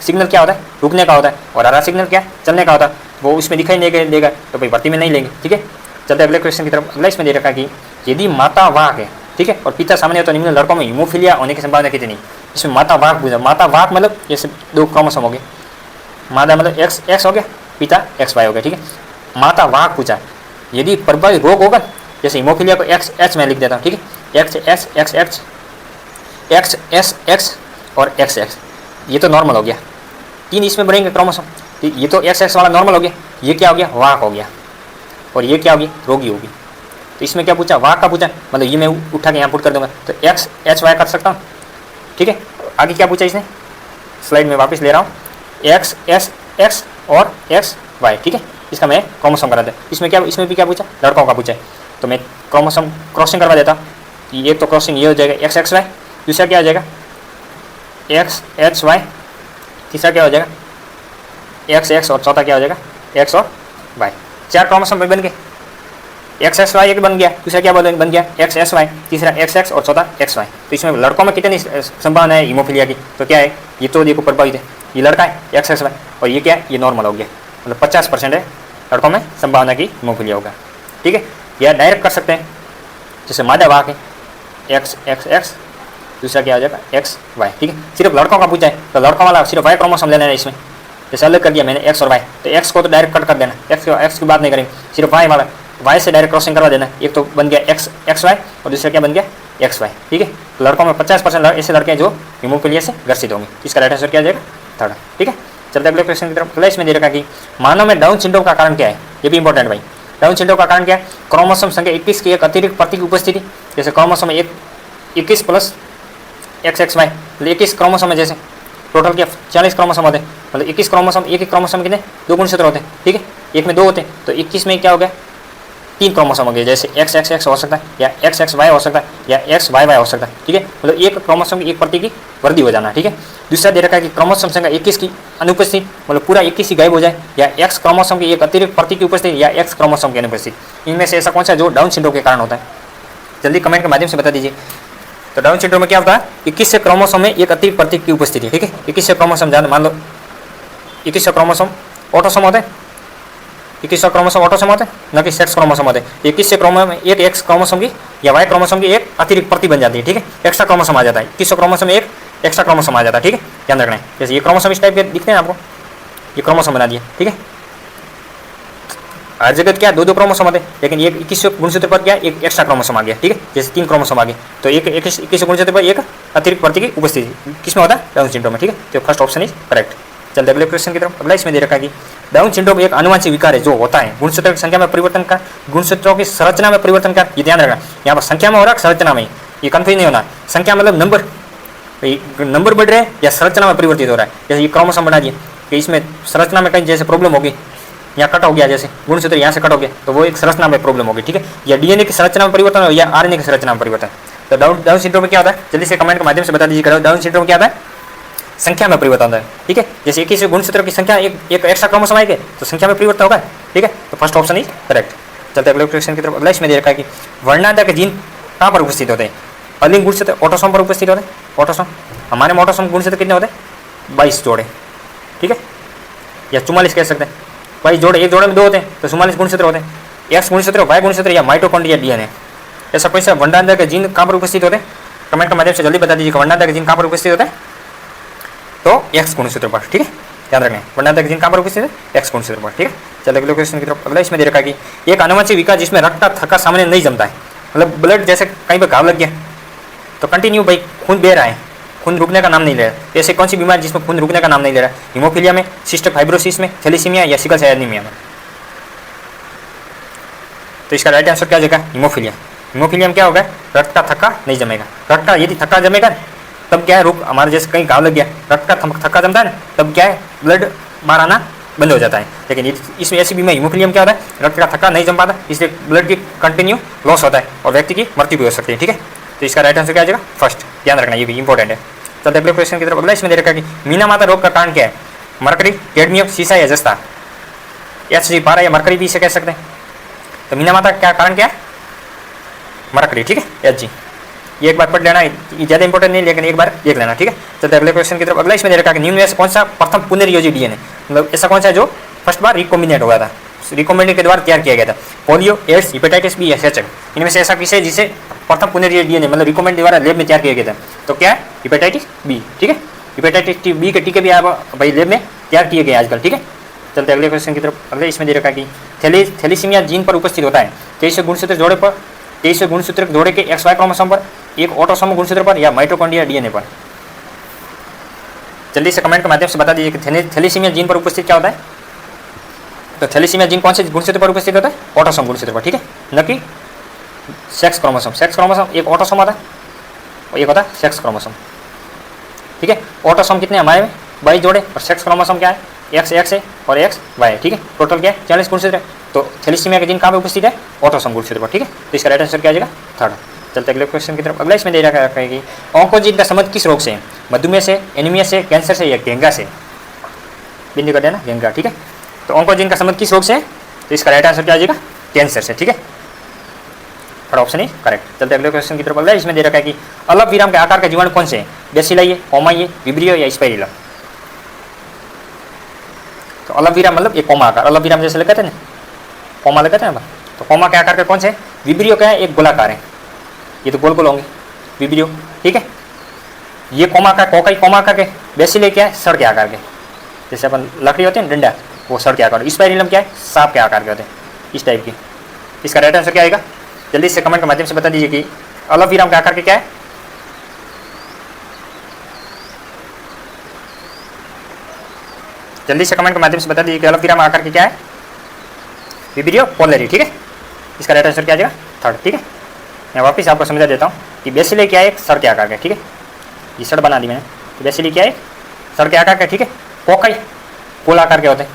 सिग्नल क्या होता है? रुकने का होता है, और हरा सिग्नल क्या है? चलने का होता है, वो उसमें दिखाई नहीं देगा, तो भाई भर्ती में नहीं लेंगे। ठीक है, चलते अगले क्वेश्चन की तरफ। अगला इसमें दे रखा कि यदि माता वाहक है, ठीक है, और पिता सामान्य हो तो निम्न लड़कों में हीमोफीलिया होने की संभावना कितनी? इसमें माता वाहक पूछा। माता वाहक मतलब जैसे 2 क्रोमोसोम हो गए, मादा मतलब XX हो गया, पिता XY हो गया। ठीक है, माता वाहक पूछा, यदि प्रभावित रोग होगा, जैसे हीमोफीलिया को XH में लिख देता हूँ। ठीक है, XS और XX, ये तो नॉर्मल हो गया। 3 इसमें बढ़ेंगे क्रोमोसोम, ये तो XX वाला नॉर्मल हो गया, ये क्या हो गया? वाहक हो गया, और ये क्या होगी? रोगी होगी। तो इसमें क्या पूछा? वाहक का पूछा, मतलब ये मैं उठा के यहाँ पुट कर दूंगा, तो XHY कर सकता हूँ। ठीक है, आगे क्या पूछा इसने? स्लाइड में वापस ले रहा हूँ, XS और XY। ठीक है, इसका मैं क्रोमोसोम करा दे। इसमें भी क्या पूछा? लड़कों का पूछा है, तो मैं क्रोमोसोम क्रॉसिंग करवा देता हूँ। एक तो क्रॉसिंग ये हो जाएगा XXY, दूसरा क्या हो जाएगा? XHY, तीसरा क्या हो जाएगा? XX, और चौथा क्या हो जाएगा? X और Y। 4 क्रोमोसोम बन गए। XSY एक बन गया, दूसरा क्या बन गया? XSY, तीसरा XX और चौथा XY। तो इसमें लड़कों में कितनी संभावना है हीमोफीलिया की? तो क्या है? ये तो देखो प्रभावित है, ये लड़का है XSY, और ये क्या है? ये नॉर्मल हो गया, मतलब 50% है लड़कों में संभावना की हीमोफीलिया होगा। ठीक है, या डायरेक्ट कर सकते हैं, जैसे मादा वाहक है XX, दूसरा क्या हो जाएगा? XY। ठीक है, सिर्फ लड़कों का पूछा है, तो लड़कों वाला सिर्फ Y क्रोमोसोम लेना है इसमें, जैसे अलग कर दिया मैंने एक्स और वाई, तो एक्स को तो डायरेक्ट कट कर देना, एक्स की बात नहीं करेंगे, सिर्फ वाई वाला, वाई से डायरेक्ट क्रॉसिंग करवा देना। एक तो बन गया एक्स वाई और दूसरा क्या बन गया एक्स वाई, ठीक है। तो लड़कों में 50% ऐसे लड़के हैं जो हिमोफिलिया से ग्रसित होंगे। इसका राइट आंसर क्या आ जाएगा? थर्ड, ठीक है। चलते अगले क्वेश्चन की तरफ। इसमें दे रखा कि मानव में डाउन सिंड्रोम का कारण क्या है? ये भी इंपॉर्टेंट भाई। डाउन सिंड्रोम का कारण क्या है? क्रोमोसोम संख्या 21 की एक अतिरिक्त प्रति की उपस्थिति। जैसे क्रोमोसोम 21 प्लस XXY, मतलब 21 क्रोमोसोम है, जैसे टोटल क्या 40 क्रोमोसोम होते हैं, मतलब 21 क्रोमोसोम, एक क्रोमोसोम कितने 2 गुणसूत्र होते हैं, ठीक है, एक में 2 होते हैं, तो 21 में क्या हो गया 3 क्रोमोसोम हो गए। जैसे XXX हो सकता है या XXY हो सकता है या XYY हो सकता है, ठीक है, मतलब एक क्रोमोसोम की एक प्रति की वृद्धि हो जाना, ठीक है। दूसरा दे रखा है कि क्रोमोसोम संख्या 21 की अनुपस्थिति, मतलब पूरा 21 ही गायब हो जाए, या X क्रोमोसोम की एक अतिरिक्त प्रति की उपस्थिति या X क्रोमोसोम की अनुपस्थिति। इनमें से ऐसा कौन सा जो डाउन सिंड्रोम के कारण होता है? जल्दी कमेंट के माध्यम से बता दीजिए। तो डाउन सिंड्रोम में क्या होता है? 21 से क्रोमोसोम में एक अतिरिक्त प्रतीक की उपस्थिति, ठीक है। 21 से क्रोमोसोम जान मान लो 21 क्रोमोसोम ऑटोसोम होते हैं, 21 क्रोमोसोम ऑटोसोम होते हैं, न कि सेक्स क्रोमोसोम होते हैं। 21 से क्रोमोसोम में एक एक्स क्रोमोसोम की या वाई क्रोमोसोम की एक अतिरिक्त प्रति बन जाती है, ठीक है, एक्स्ट्रा क्रोमोसोम आ जाता है। 21 क्रोमोसोम में एक एक्स्ट्रा क्रोमोसोम आ जाता है, ठीक है, ध्यान रखना है। जैसे ये क्रोमोसोम इस टाइप के दिखते हैं आपको, ये क्रोमोसोम बना दिया, ठीक है। हर जगह क्या 2-2 क्रोमोसोम आते हैं, लेकिन ये 21 गुणसूत्र पर क्या एक एक्स्ट्रा क्रोमोसोम आ गया, ठीक है, जैसे 3 क्रोमोसोम आ गए, तो एक 21 गुणसूत्र पर एक अतिरिक्त प्रति की उपस्थिति किसमें होता है? डाउन सिंड्रोम में, ठीक है। तो फर्स्ट ऑप्शन इज करेक्ट। चलते अगले क्वेश्चन की तरफ। अगला इसमें दे रखा है कि डाउन सिंड्रोम एक आनुवंशिक विकार है जो होता है गुणसूत्रों की संख्या में परिवर्तन का, गुणसूत्रों की संरचना में परिवर्तन का। ये ध्यान रखना, यहाँ पर संख्या में हो रहा है संरचना में, ये कंफ्यूज नहीं होना। संख्या मतलब नंबर बढ़ रहे हैं या संरचना में परिवर्तित हो रहा है। जैसे ये क्रोमोसोम बना दिए कि इसमें संरचना में कहीं जैसे प्रॉब्लम होगी, यहाँ कट हो गया, जैसे गुणसूत्र यहाँ से कट हो गया, तो वो एक संरचना में प्रॉब्लम होगी, ठीक है, या डीएनए की संरचना में परिवर्तन हो या आरएनए की संरचना में परिवर्तन। तो डाउन सिंड्रोम में क्या होता है? जल्दी से कमेंट के माध्यम से बता दीजिए। डाउन सिंड्रोम क्या होता है? संख्या में परिवर्तन होता है, ठीक है। जैसे 21 गुणसूत्र की संख्या एक एक्स्ट्रा क्रोमोसोम आएगा तो संख्या में परिवर्तन होगा, ठीक है। तो फर्स्ट ऑप्शन इज करेक्ट। चलते अगले क्वेश्चन की तरफ। अगला इसमें दे रखा है कि वर्णांतर के जीन कहाँ पर उपस्थित होते हैं? अलिंग गुणसूत्र ऑटोसोम पर उपस्थित होते हैं। ऑटोसोम, हमारे में ऑटोसोम गुणसूत्र कितने होते हैं? 22 जोड़े, ठीक है, या 44 कह सकते हैं। 22 जोड़े, एक जोड़े में 2 होते हैं तो 44 गुणसूत्र होते हैं। एक्स गुणसूत्र, वाई गुणसूत्र या माइटोकॉन्ड्रिया डीएनए, ऐसा कोई सा वर्णांतर के जीन कहाँ पर उपस्थित होते हैं? कमेंट के माध्यम से जल्दी बता दीजिए। वर्णांतर के जीन कहाँ पर उपस्थित होते हैं? तो एक्स गुणसूत्र पर, ठीक है, ध्यान रखना है। वर्णांतर के जीन कहाँ पर उपस्थित है? एक्स गुणसूत्र पर, ठीक है। चलिए अगले क्वेश्चन की तरफ। अगला इसमें दे रखा है कि एक आनुवंशिक विकार जिसमें रक्त का थक्का सामने नहीं जमता है, मतलब ब्लड जैसे कहीं पर घाव लग गया तो कंटिन्यू भाई खून बह रहा है, खून रुकने का नाम नहीं ले रहा। ऐसे कौन सी बीमारी जिसमें खून रुकने का नाम नहीं ले रहा? हीमोफीलिया में, सिस्टिक फाइब्रोसिस में, थैलेसीमिया या सिकल सेल एनीमिया में। तो इसका राइट आंसर क्या हो जाएगा? हीमोफीलिया। हीमोफीलिया में क्या होगा? रक्त का थक्का नहीं जमेगा। रक्त का यदि थक्का जमेगा तब क्या है, रुक हमारे जैसे कहीं घाव लग गया, रक्त का थक्का जमता है ना, तब क्या है ब्लड बाहर आना बंद हो जाता है। लेकिन इसमें ऐसी बीमारी हीमोफीलिया में क्या होता है? रक्त का थक्का नहीं जम पाता, इसलिए ब्लड की कंटिन्यू लॉस होता है और व्यक्ति की मृत्यु भी हो सकती है, ठीक है। तो इसका राइट आंसर क्या आ जाएगा? फर्स्ट, ध्यान रखना, ये भी इंपॉर्टेंट है। चलते अगले क्वेश्चन की तरफ। अगला इसमें दे रखा है कि मीना माता रोग का कारण क्या है? मरकरी, कैडमियम, सीसा या जस्ता। Hg12 या मरकरी भी इसे कह सकते हैं। तो मीना माता क्या कारण क्या है? मरकरी, ठीक है, Hg। ये एक बार पढ़ लेना, ये ज़्यादा इंपॉर्टेंट नहीं, लेकिन एक बार देख लेना, ठीक है। चलते अगले क्वेश्चन की तरफ। अगला इसमें दे रखा है कि निम्न में से कौन सा प्रथम पुनर्योजी डीएनए, मतलब ऐसा कौन सा है जो फर्स्ट बार रिकॉम्बिनेट हुआ था, रिकॉम्बिनेट के द्वारा तैयार किया गया था? पोलियो, एड्स, हेपेटाइटिस बी या HH। इनमें से ऐसा किसे जिसे प्रथम पुनर्योजी डीएनए मतलब रिकॉम्बिनेट द्वारा लैब में तैयार किया गया था? तो क्या है? हेपेटाइटिस बी, ठीक है। हेपेटाइटिस बी के टीके भी आप भाई लैब में तैयार किए गए आजकल, ठीक है। चलते अगले क्वेश्चन की तरफ। अगले इसमें दे रखा है कि थैलेसीमिया जीन पर उपस्थित होता है 23 गुणसूत्र जोड़े पर, 23 गुणसूत्र जोड़े के XY क्रोमोसोम पर, एक ऑटोसोम गुणसूत्र पर या माइटोकॉन्ड्रिया डीएनए पर। जल्दी से कमेंट के माध्यम से बता दीजिए कि थैलेसीमिया जीन पर उपस्थित क्या होता है? तो थैलेसीमिया जीन कौन से गुणसूत्र पर उपस्थित होता है? ऑटोसोम गुणसूत्र पर, ठीक है, न कि सेक्स क्रोमोसोम। सेक्स क्रोमोसोम एक ऑटोसोम होता है और एक होता है सेक्स क्रोमोसोम, ठीक है। ऑटोसोम कितने हमारे में? 22 जोड़े, और सेक्स क्रोमोसोम क्या है? XX है और XY है, ठीक है। टोटल क्या है? 40 गुणसूत्र है। तो थैलेसीमिया के जीन कहाँ पर उपस्थित है? ऑटोसोम गुणसूत्र पर, ठीक है। तो इसका राइट आंसर क्या आ जाएगा? थर्ड। चलते अगले क्वेश्चन की तरफ। अगला इसमें दे रखा है कि ऑन्कोजीन का संबंध किस रोग से है? मधुमेह से, एनीमिया से, कैंसर से या गेंगा से। बिंदु कर देना, गेंगा, ठीक है। तो ऑन्कोजीन का संबंध किस रोग से है? तो इसका राइट आंसर क्या आ जाएगा? कैंसर से, ठीक है। थर्ड ऑप्शन ही करेक्ट। चलते अगले क्वेश्चन की तरफ। अगला इसमें दे रखा है कि अल्प विराम के आकार के जीवाणु कौन से हैं? बेसिलाई, कोमाई, विब्रियो या स्पाइरिला। तो अल्प विराम मतलब एक कोमा आकार, अल्प विराम जैसे लगाते हैं ना, कोमा लगाते हैं ना, तो कोमा के आकार के कौन से? विब्रियो क्या है? एक गोलाकार है, ये तो गोल गोल होंगे विब्रियो, ठीक है। ये कोमा का कोकाई कोमा आकार के, बेसिलाई क्या है? सड़ के आकार के, जैसे अपन लकड़ी होती है ना डंडा, वो सड़ के आकार। स्पाइरिलम क्या है, सांप के आकार के होते हैं, इस टाइप की। इसका राइट आंसर क्या आएगा, जल्दी से कमेंट के माध्यम से बता दीजिए कि अल्पविराम के आकार के क्या है। जल्दी से कमेंट के माध्यम से बता दीजिए कि अल्पविराम आकार के क्या है, विब्रियो पोलरी। ठीक है, इसका राइट आंसर क्या आ जाएगा, थर्ड। ठीक है, मैं वापस आपको समझा देता हूँ कि बेसिले क्या है, एक सड़ के आकार का। ठीक है, ये सड़ बना दी मैंने, तो बेसिले क्या है, सड़ के आकार का। ठीक है, कोकाई पोल आकार के होते हैं,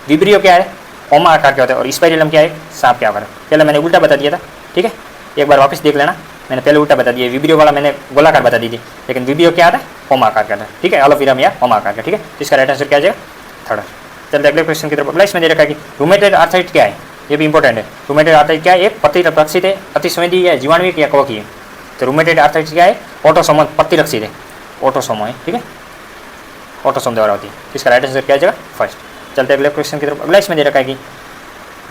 विब्रियो क्या है, ओमा आकार के होते हैं, और स्पाइरिलम क्या है, सांप के आकार है। पहले मैंने उल्टा बता दिया था। ठीक है, एक बार वापस देख लेना, मैंने पहले उल्टा बता दिया, विब्रियो वाला मैंने गोलाकार बता दी थी, लेकिन विब्रियो क्या आता है, ओमा आकार का था। ठीक है, अल्पविराम या ओमा आकार का। ठीक है, तो इसका राइट आंसर क्या आ जाएगा, थर्ड। चलते अगले क्वेश्चन की तरफ। अगला इसमें दे रखा है कि रूमेटॉइड आर्थराइटिस क्या है, ये भी इंपॉर्टेंट है। रूमेटॉइड आर्थराइटिस क्या है, एक प्रतिरक्षित है, अतिसंवेदी या जीवाणुविक या कवकीय है। तो रूमेटॉइड आर्थराइटिस क्या है, ऑटोसोमल प्रतिरक्षित है, ऑटोसोम है। ठीक है, ऑटोसोम द्वारा होती है। इसका राइट आंसर क्या आ जाएगा, फर्स्ट। चलते अगले क्वेश्चन की तरफ। अगला इसमें दे रखा है कि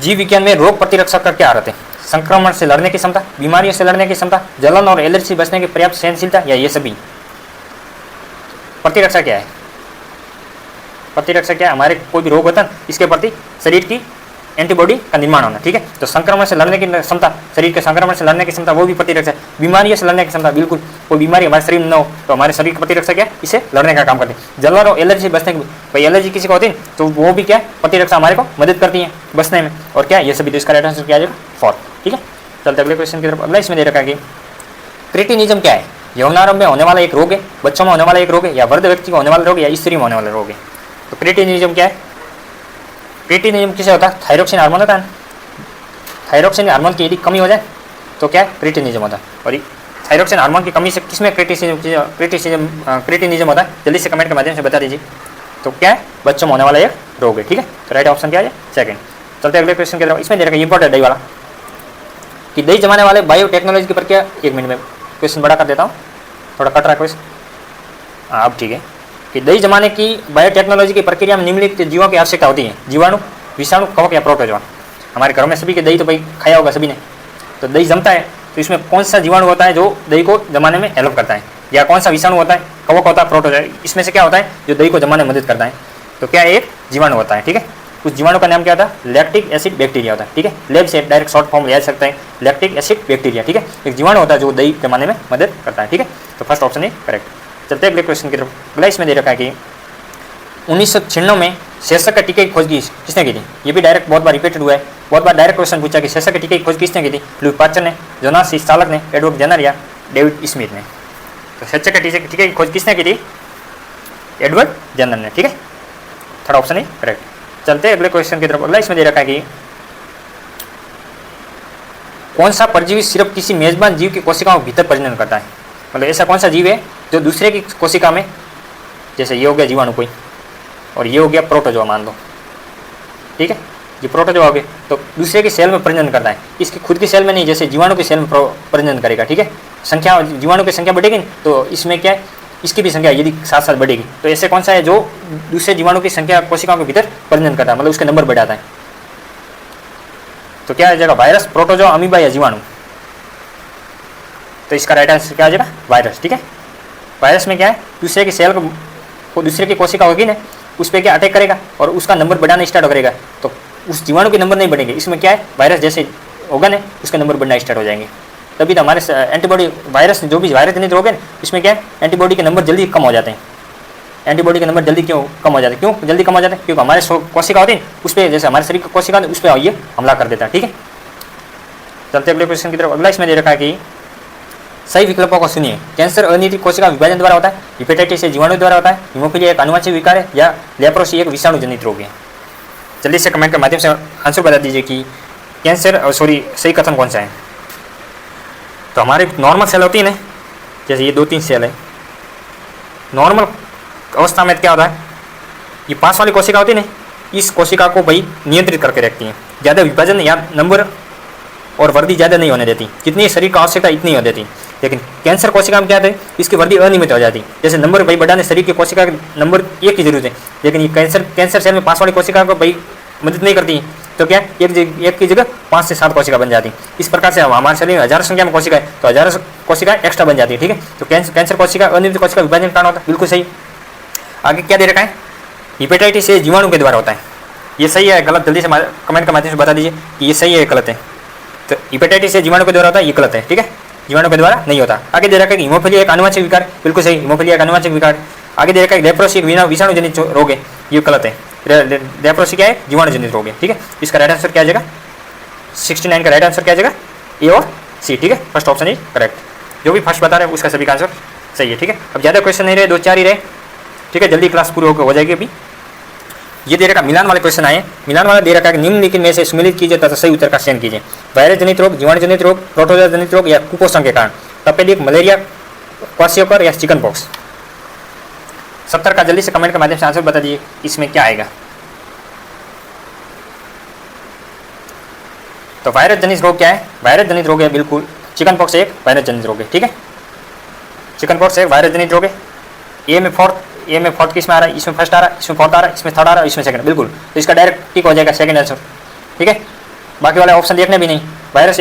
जीव विज्ञान में रोग प्रतिरक्षक का क्या अर्थ है, संक्रमण से लड़ने की क्षमता, बीमारियों से लड़ने की क्षमता, जलन और एलर्जी से बचने की पर्याप्त सहनशीलता, या ये सभी। प्रतिरक्षा क्या है, प्रतिरक्षा क्या है, हमारे कोई भी रोग होता है इसके प्रति शरीर की एंटीबॉडी का निर्माण होना। ठीक है, तो संक्रमण से लड़ने की क्षमता, शरीर के संक्रमण से लड़ने की क्षमता, वो भी प्रतिरक्षा है। बीमारियों से लड़ने की क्षमता, बिल्कुल कोई बीमारी हमारे शरीर में न हो तो हमारे शरीर की प्रतिरक्षा क्या है, इसे लड़ने का काम करती है। जलन और एलर्जी से बचने की, भाई एलर्जी किसी को होती है तो वो भी क्या है, प्रतिरक्षा हमारे को मदद करती है बचने में। और क्या ये सभी, तो इसका राइट आंसर क्या आ जाएगा, फोर्थ। ठीक है, चलते अगले क्वेश्चन की तरफ। अगला इसमें दे रखा है कि क्रेटिनिज्म क्या है, यौनारंभ में होने वाला एक रोग है, बच्चों में होने वाला एक रोग है, या वृद्ध व्यक्ति को होने वाला रोग है, या स्त्री में होने वाला रोग है। तो क्रेटिनिज्म क्या है, क्रेटिनिज्म किसे होता है, थायरोक्सिन हार्मोन होता है। थायरोक्सिन हार्मोन की यदि कमी हो जाए तो क्या है, क्रेटिनिज्म होता है। और थायरोक्सिन हार्मोन की कमी से किसमें क्रेटिनिज्म होता है, जल्दी से कमेंट के माध्यम से बता दीजिए। तो क्या है, बच्चों में होने वाला एक रोग है। ठीक है, तो राइट ऑप्शन क्या है, सेकंड। चलते अगले क्वेश्चन की तरफ। इसमें दे रखा है इंपॉर्टेंट दही वाला कि दही जमाने वाले बायोटेक्नोलॉजी की प्रक्रिया, एक मिनट में क्वेश्चन बड़ा कर देता हूँ, थोड़ा कट रहा है क्वेश्चन। हाँ अब ठीक है, कि दही जमाने की बायोटेक्नोलॉजी की प्रक्रिया में निम्नलिखित जीवों की आवश्यकता होती है, जीवाणु, विषाणु, कवक या प्रोटोजोआ। हमारे घरों में सभी के दही तो भाई खाया होगा सभी ने, तो दही जमता है तो इसमें कौन सा जीवाणु होता है जो दही को जमाने में हेल्प करता है, या कौन सा विषाणु होता है, कवक होता है, प्रोटोजोआ, इसमें से क्या होता है जो दही को जमाने में मदद करता है। तो क्या एक जीवाणु होता है। ठीक है, उस जीवाणु का नाम क्या होता है, लैक्टिक एसिड बैक्टीरिया होता है। ठीक है, लैब से डायरेक्ट शॉर्ट फॉर्म ले सकते हैं, लैक्टिक एसिड बैक्टीरिया। ठीक है, एक जीवाणु होता है जो दही जमाने में मदद करता है। ठीक है, तो फर्स्ट ऑप्शन है करेक्ट। चलते अगले क्वेश्चन की तरफ। अगला इसमें दे रखा है कि 1996 में शेषक के टीके की खोज किसने की थी, ये भी डायरेक्ट बहुत बार रिपीटेड हुआ है, बहुत बार डायरेक्ट क्वेश्चन पूछा कि शेषक के टीके की खोज किसने की थी, लुई पास्चर ने, जोनास चालक ने, एडवर्ड जेनर या डेविड स्मिथ ने। तो शेषक के टीके की खोज किसने की थी, एडवर्ड जेनर ने। ठीक है, थर्ड ऑप्शन है करेक्ट। चलते अगले क्वेश्चन की तरफ। अगला इसमें दे रखा है कि कौन सा परजीवी सिर्फ किसी मेजबान जीव की कोशिकाओं के भीतर प्रजनन करता है, मतलब ऐसा कौन सा जीव है जो दूसरे की कोशिका में, जैसे ये हो गया जीवाणु कोई, और ये हो गया प्रोटोजोआ मान लो। ठीक है, ये प्रोटोजोआ हो गए तो दूसरे की सेल में प्रजनन करता है, इसकी खुद की सेल में नहीं, जैसे जीवाणु की सेल में प्रजनन करेगा। ठीक है, संख्या, जीवाणु की संख्या बढ़ेगी तो इसमें क्या है, इसकी भी संख्या यदि साथ साथ बढ़ेगी। तो ऐसे कौन सा है जो दूसरे जीवाणु की संख्या कोशिकाओं के भीतर प्रजनन करता है, मतलब उसके नंबर बढ़ाता है। तो क्या आ जाएगा, वायरस, प्रोटोजोआ, अमीबा या जीवाणु। तो इसका राइट आंसर क्या आ जाएगा, वायरस। ठीक है, वायरस में क्या है, दूसरे की सेल को दूसरे की कोशिका होगी ना, उस पर क्या अटैक करेगा और उसका नंबर बढ़ाना स्टार्ट करेगा, तो उस जीवाणु के नंबर नहीं बढ़ेंगे। इसमें क्या है, वायरस जैसे होगा ना उसके नंबर बढ़ना स्टार्ट हो जाएंगे, तभी तो हमारे एंटीबॉडी, वायरस जो भी वायरस जनित रोग है इसमें क्या है, एंटीबॉडी के नंबर जल्दी कम हो जाते हैं। एंटीबॉडी के नंबर जल्दी क्यों कम हो जाते हैं, क्यों जल्दी कम हो जाते हैं, क्योंकि हमारे कोशिका होती है उस पर, जैसे हमारे शरीर की कोशिका उस पर ये हमला कर देता है। ठीक है, चलते अगले क्वेश्चन की तरफ। अगला इसमें दे रखा है कि सही विकल्पों को सुनिए। कैंसर अनियंत्रित कोशिका विभाजन द्वारा होता है, हेपेटाइटिस जीवाणु द्वारा होता है, हीमोफीलिया एक आनुवंशिक विकार है, या लेप्रोसी एक विषाणु जनित रोग है। जल्दी से कमेंट के माध्यम से आंसर बता दीजिए कि कैंसर, सही कथन कौन सा है। तो हमारे नॉर्मल सेल होती है ना, जैसे ये 2-3 सेल है, नॉर्मल अवस्था में क्या होता है, ये 5 वाली कोशिका होती है ना, इस कोशिका को भाई नियंत्रित करके रखती है, ज़्यादा विभाजन या नंबर और वृद्धि ज़्यादा नहीं होने देती, जितनी शरीर की आवश्यकता इतनी हो देती। लेकिन कैंसर कोशिका में क्या है, इसकी वृद्धि अनियमित हो जाती, जैसे नंबर भाई बढ़ाने शरीर की कोशिका के नंबर 1 की जरूरत है, लेकिन ये कैंसर सेल में 5 वाली कोशिका को भाई मदद नहीं करती, तो क्या एक की जगह 5 से 7 कोशिका बन जाती। इस प्रकार से हमारे शरीर में हजारों संख्या में कोशिका है, तो हजारों कोशिका एक्स्ट्रा बन जाती है। ठीक है, तो कैंसर कोशिका अनियमित कोशिका विभाजन कारण होता है, बिल्कुल सही। आगे क्या दे रखा है, हिपेटाइटिस ए जीवाणु के द्वारा होता है। ये सही है गलत, जल्दी से कमेंट के माध्यम से बता दीजिए कि ये सही है या गलत है। तो हिपेटाइटिस ए जीवाणु के द्वारा होता है, ये गलत है, ठीक है, जीवाणु के द्वारा नहीं होता। आगे दे रखा है कि हीमोफीलिया एक आनुवंशिक विकार, बिल्कुल सही, हीमोफीलिया एक आनुवंशिक विकार। आगे दे रखा है लेप्रोसी विषाणु जनित रोग है, ये गलत है। लेप्रोसी क्या है, जीवाणु जनित रोग है, ठीक है। इसका राइट आंसर क्या आ जाएगा, 69 का राइट आंसर क्या आ जाएगा, ए और सी, ठीक है, फर्स्ट ऑप्शन इज करेक्ट। जो भी फर्स्ट बता रहे हैं उसका सभी का आंसर सही है, ठीक है। अब ज़्यादा क्वेश्चन नहीं रहे, 2-4 ही रहे, ठीक है, जल्दी क्लास पूरी हो जाएगी। अभी ये दे रखा मिलान वाले क्वेश्चन आए। मिलान वाला दे रखा है निम्नलिखित में से सम्मिलित कीजिए तथा सही उत्तर का चयन कीजिए। वायरस जनित रोग, जीवाणु जनित रोग, प्रोटोजोआ जनित रोग या कुपोषण के कारण, तपेदिक, मलेरिया, क्वाशियोकर या चिकन पॉक्स। 70 का जल्दी से कमेंट के माध्यम से आंसर बता दीजिए इसमें क्या आएगा। तो वायरस जनित रोग क्या है, वायरस जनित रोग है बिल्कुल, चिकन पॉक्स एक वायरस जनित रोग है, ठीक है, चिकन पॉक्स एक वायरस जनित रोग है। ए में फोर्थ किस में आ रहा है, इसमें फर्स्ट आ रहा है, इसमें फोर्थ आ रहा है, इसमें थर्ड आ रहा है, इसमें सेकंड, बिल्कुल, तो इसका डायरेक्ट टिक हो जाएगा सेकंड आंसर, ठीक है। बाकी वाले ऑप्शन देखने भी नहीं। वायरस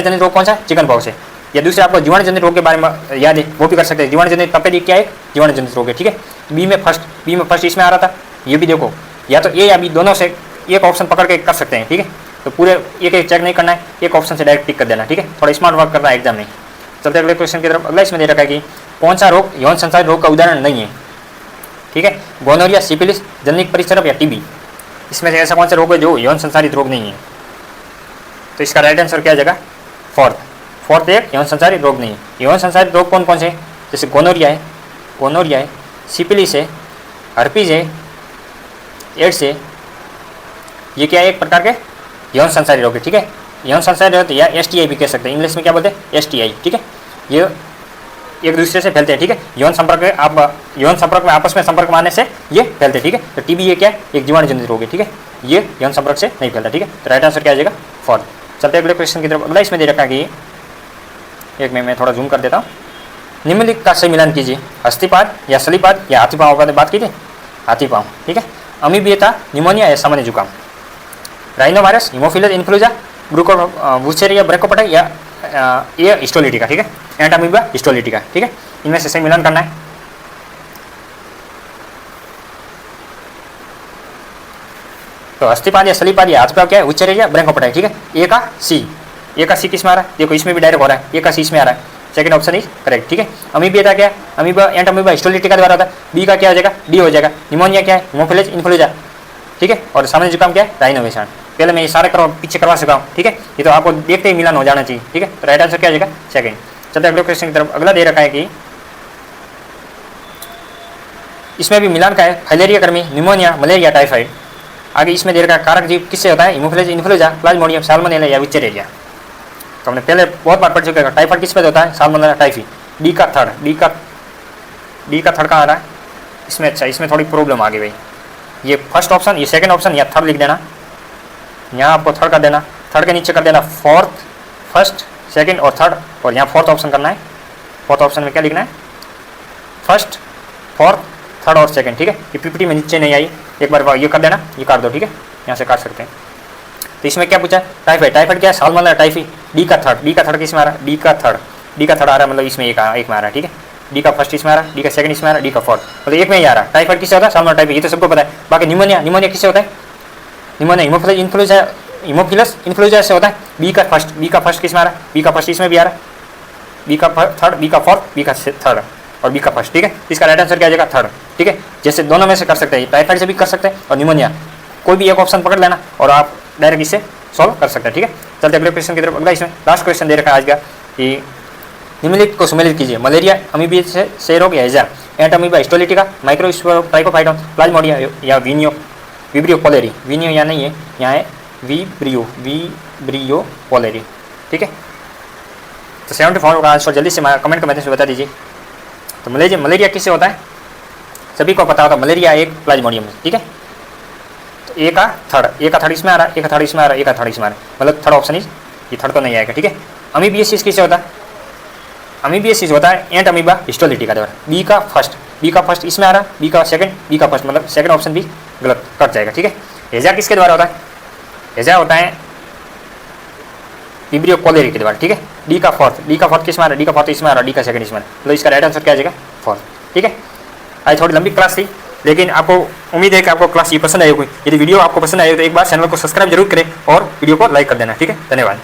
जनित रोग कौन सा है, चिकन पॉक्स है। या दूसरे आपको जीवाणु जनित रोग के बारे में याद है, वो भी कर सकते हैं। जीवाणु जनित तपेदिक क्या है, जीवाणु जनित रोग है, ठीक है। बी में फर्स्ट इसमें आ रहा था, ये भी देखो, या तो ए या बी दोनों से एक ऑप्शन पकड़ के कर सकते हैं, ठीक है। तो पूरे एक चेक नहीं करना है, एक ऑप्शन से डायरेक्ट टिक कर देना, ठीक है, थोड़ा स्मार्ट वर्क करना है एग्जाम में। चलते अगले क्वेश्चन की तरफ। अगला इसमें दे रखा है कि कौन सा रोग यौन संचारित रोग का उदाहरण नहीं है, ठीक है, गोनोरिया, सिफिलिस, जननिक परिसरप या टीबी। इसमें से ऐसा कौन सा रोग है जो यौन संचारित रोग नहीं है। तो इसका राइट आंसर क्या आ जाएगा, फोर्थ एक यौन संचारित रोग नहीं है। यौन संचारित रोग कौन कौन से, जैसे गोनोरिया है, सिफिलिस है, हर्पीज है, एड्स है, ये क्या है, एक प्रकार के यौन संचारित रोग है, ठीक है। यौन संचारित रोग या STI भी कह सकते हैं, इंग्लिश में क्या बोलते हैं, STI, ठीक है। ये एक दूसरे से फैलते हैं, ठीक है, यौन संपर्क में आपस में संपर्क में आने से ये फैलते हैं, ठीक है। तो टीबी ये क्या है, एक जीवाणु जनित रोग है, ठीक है, ये यौन संपर्क से नहीं फैलता, ठीक है। तो राइट आंसर क्या आ जाएगा, फोर्थ। चलते अगले क्वेश्चन की तरफ। अगला इसमें दे रखा है कि एक मैं थोड़ा जूम कर देता हूँ। निम्नलिखित का सही मिलान कीजिए, हस्तीपाद या सलीपाद या हाथी पाँव, बात कीजिए हाथी पाँव, ठीक है। अमीबियता, निमोनिया या सामान्य जुकाम, rhinovirus, Haemophilus influenzae, Wuchereria ब्रैकोपटा या ये हिस्टोलिटिका, ठीक है, एंटामीबा हिस्टोलिटिका, ठीक है। इनमें से सही मिलान करना है। तो हस्तीपाद या सलीपाद या हाथपाव क्या है, वुचेरिया ब्रैकोपटा, ठीक है। ए का सी किस में आ रहा है, देखो इसमें भी डायरेक्ट हो रहा है, ए का सी इसमें आ रहा है, सेकंड ऑप्शन इज करेक्ट, ठीक है। अमीबियता क्या है, अमीबा एंटामीबा हिस्टोलिटिका द्वारा होता है, बी का क्या हो जाएगा, डी हो जाएगा। निमोनिया क्या है, हीमोफिलस इन्फ्लुएंजा, ठीक है। और सामान्य जुकाम क्या है, राइनो विषाणु। पहले मैं ये सारे पीछे करवा चुका हूँ, ठीक है, ये तो आपको देखते ही मिलान हो जाना चाहिए, ठीक है। तो राइट आंसर क्या आ जाएगा, सेकंड। चलते अगले क्वेश्चन की तरफ। अगला दे रखा है कि इसमें भी मिलान का है, फाइलेरिया कर्मी, निमोनिया, मलेरिया, टाइफाइड। आगे इसमें दे रखा है कारक जीव किससे होता है, हीमोफिलस इन्फ्लुएंजा, प्लाज्मोडियम, साल्मोनेला या विचेरेरिया। तो हमने पहले बहुत बार पढ़ चुके हैं। टाइफाइड किस पे होता है, साल्मोनेला, टाइफी। डी का थर्ड कहाँ आ रहा है इसमें, अच्छा इसमें थोड़ी प्रॉब्लम आ गई भाई, ये फर्स्ट ऑप्शन, ये सेकंड ऑप्शन या थर्ड लिख देना, यहाँ आपको थर्ड कर देना, थर्ड के नीचे कर देना फोर्थ, फर्स्ट, सेकंड और थर्ड, और यहाँ फोर्थ ऑप्शन करना है। फोर्थ ऑप्शन में क्या लिखना है, फर्स्ट, फोर्थ, थर्ड और सेकंड, ठीक है। ये पीपीटी में नीचे नहीं आई, एक बार ये कर देना, ये काट दो, ठीक है, यहाँ से काट सकते हैं। तो इसमें क्या पूछा, टाइफाइड क्या है, साल्मोनेला, टाइफी। डी का थर्ड किस में आ रहा है, डी का थर्ड आ रहा है, मतलब इसमें एक में आ रहा है, ठीक है। डी का फर्स्ट इसमें आ रहा है, डी का सेकंड इसमें आ रहा है, डी का फोर्थ, मतलब एक में ही आ रहा है। टाइफाइड किससे होता है, साल्मोनेला, टाइफी, ये तो सबको पता है। बाकी निमोनिया किससे होता है, निमोनिया हीमोफिलस इन्फ्लुएंजा से होता है। बी का फर्स्ट किस में आ रहा है, बी का फर्स्ट इसमें भी आ रहा है, बी का थर्ड, बी का फोर्थ, बी का थर्ड और बी का फर्स्ट, ठीक है। इसका राइट आंसर क्या आ जाएगा, थर्ड, ठीक है। जैसे दोनों में से कर सकते हैं, टाइफाइड से भी कर सकते हैं और निमोनिया, कोई भी एक ऑप्शन पकड़ लेना और आप डायरेक्ट इससे सॉल्व कर सकते हैं, ठीक है। चलते अगले क्वेश्चन की तरफ। अगला इसमें लास्ट क्वेश्चन दे रखा है आज का कि निम्नलिखित को सम्मिलित कीजिए, मलेरिया, अमीबिया से रोग या हैजा, एंटामीबा हिस्टोलिटिका, माइक्रोस्पोर ट्राइकोफाइटोन, प्लाज्मोडिया या विब्रियो पोलेरी। विनियो यहाँ नहीं है, यहाँ है विब्रियो पोलेरी, ठीक है। तो 74 का आंसर जल्दी से कमेंट के माध्यम से बता दीजिए। तो मलेरिया किससे होता है, सभी को पता होता है, मलेरिया एक प्लाज्मोडियम है, ठीक है। तो ए का थर्ड इसमें आ रहा है, एक का थर्ड इसमें आ रहा है, एक का थर्ड इसमें आ रहा है, मतलब थर्ड ऑप्शन इज, ये थर्ड तो नहीं आएगा, ठीक है। अमीबियसिस किससे होता है, अमीबियसिस होता है एंट अमीबा हिस्टोलिटिका द्वारा। बी का फर्स्ट इसमें आ रहा है, बी का सेकंड, बी का फर्स्ट, मतलब सेकंड ऑप्शन भी गलत कट जाएगा, ठीक है। हैजा किसके द्वारा होता है, हैजा होता है विब्रियो पोलेरी के द्वारा, ठीक है। डी का फोर्थ किसमें आ रहा है, डी का फोर्थ इसमें आ रहा है, डी का सेकंड इसमें आ रहा है, मतलब इसका राइट आंसर क्या आ जाएगा, फोर्थ, ठीक है। आज थोड़ी लंबी क्लास थी, लेकिन आपको उम्मीद है कि आपको क्लास ये पसंद आई होगी। यदि वीडियो आपको पसंद आए तो एक बार चैनल को सब्सक्राइब जरूर करें और वीडियो को लाइक कर देना। ठीक है, धन्यवाद।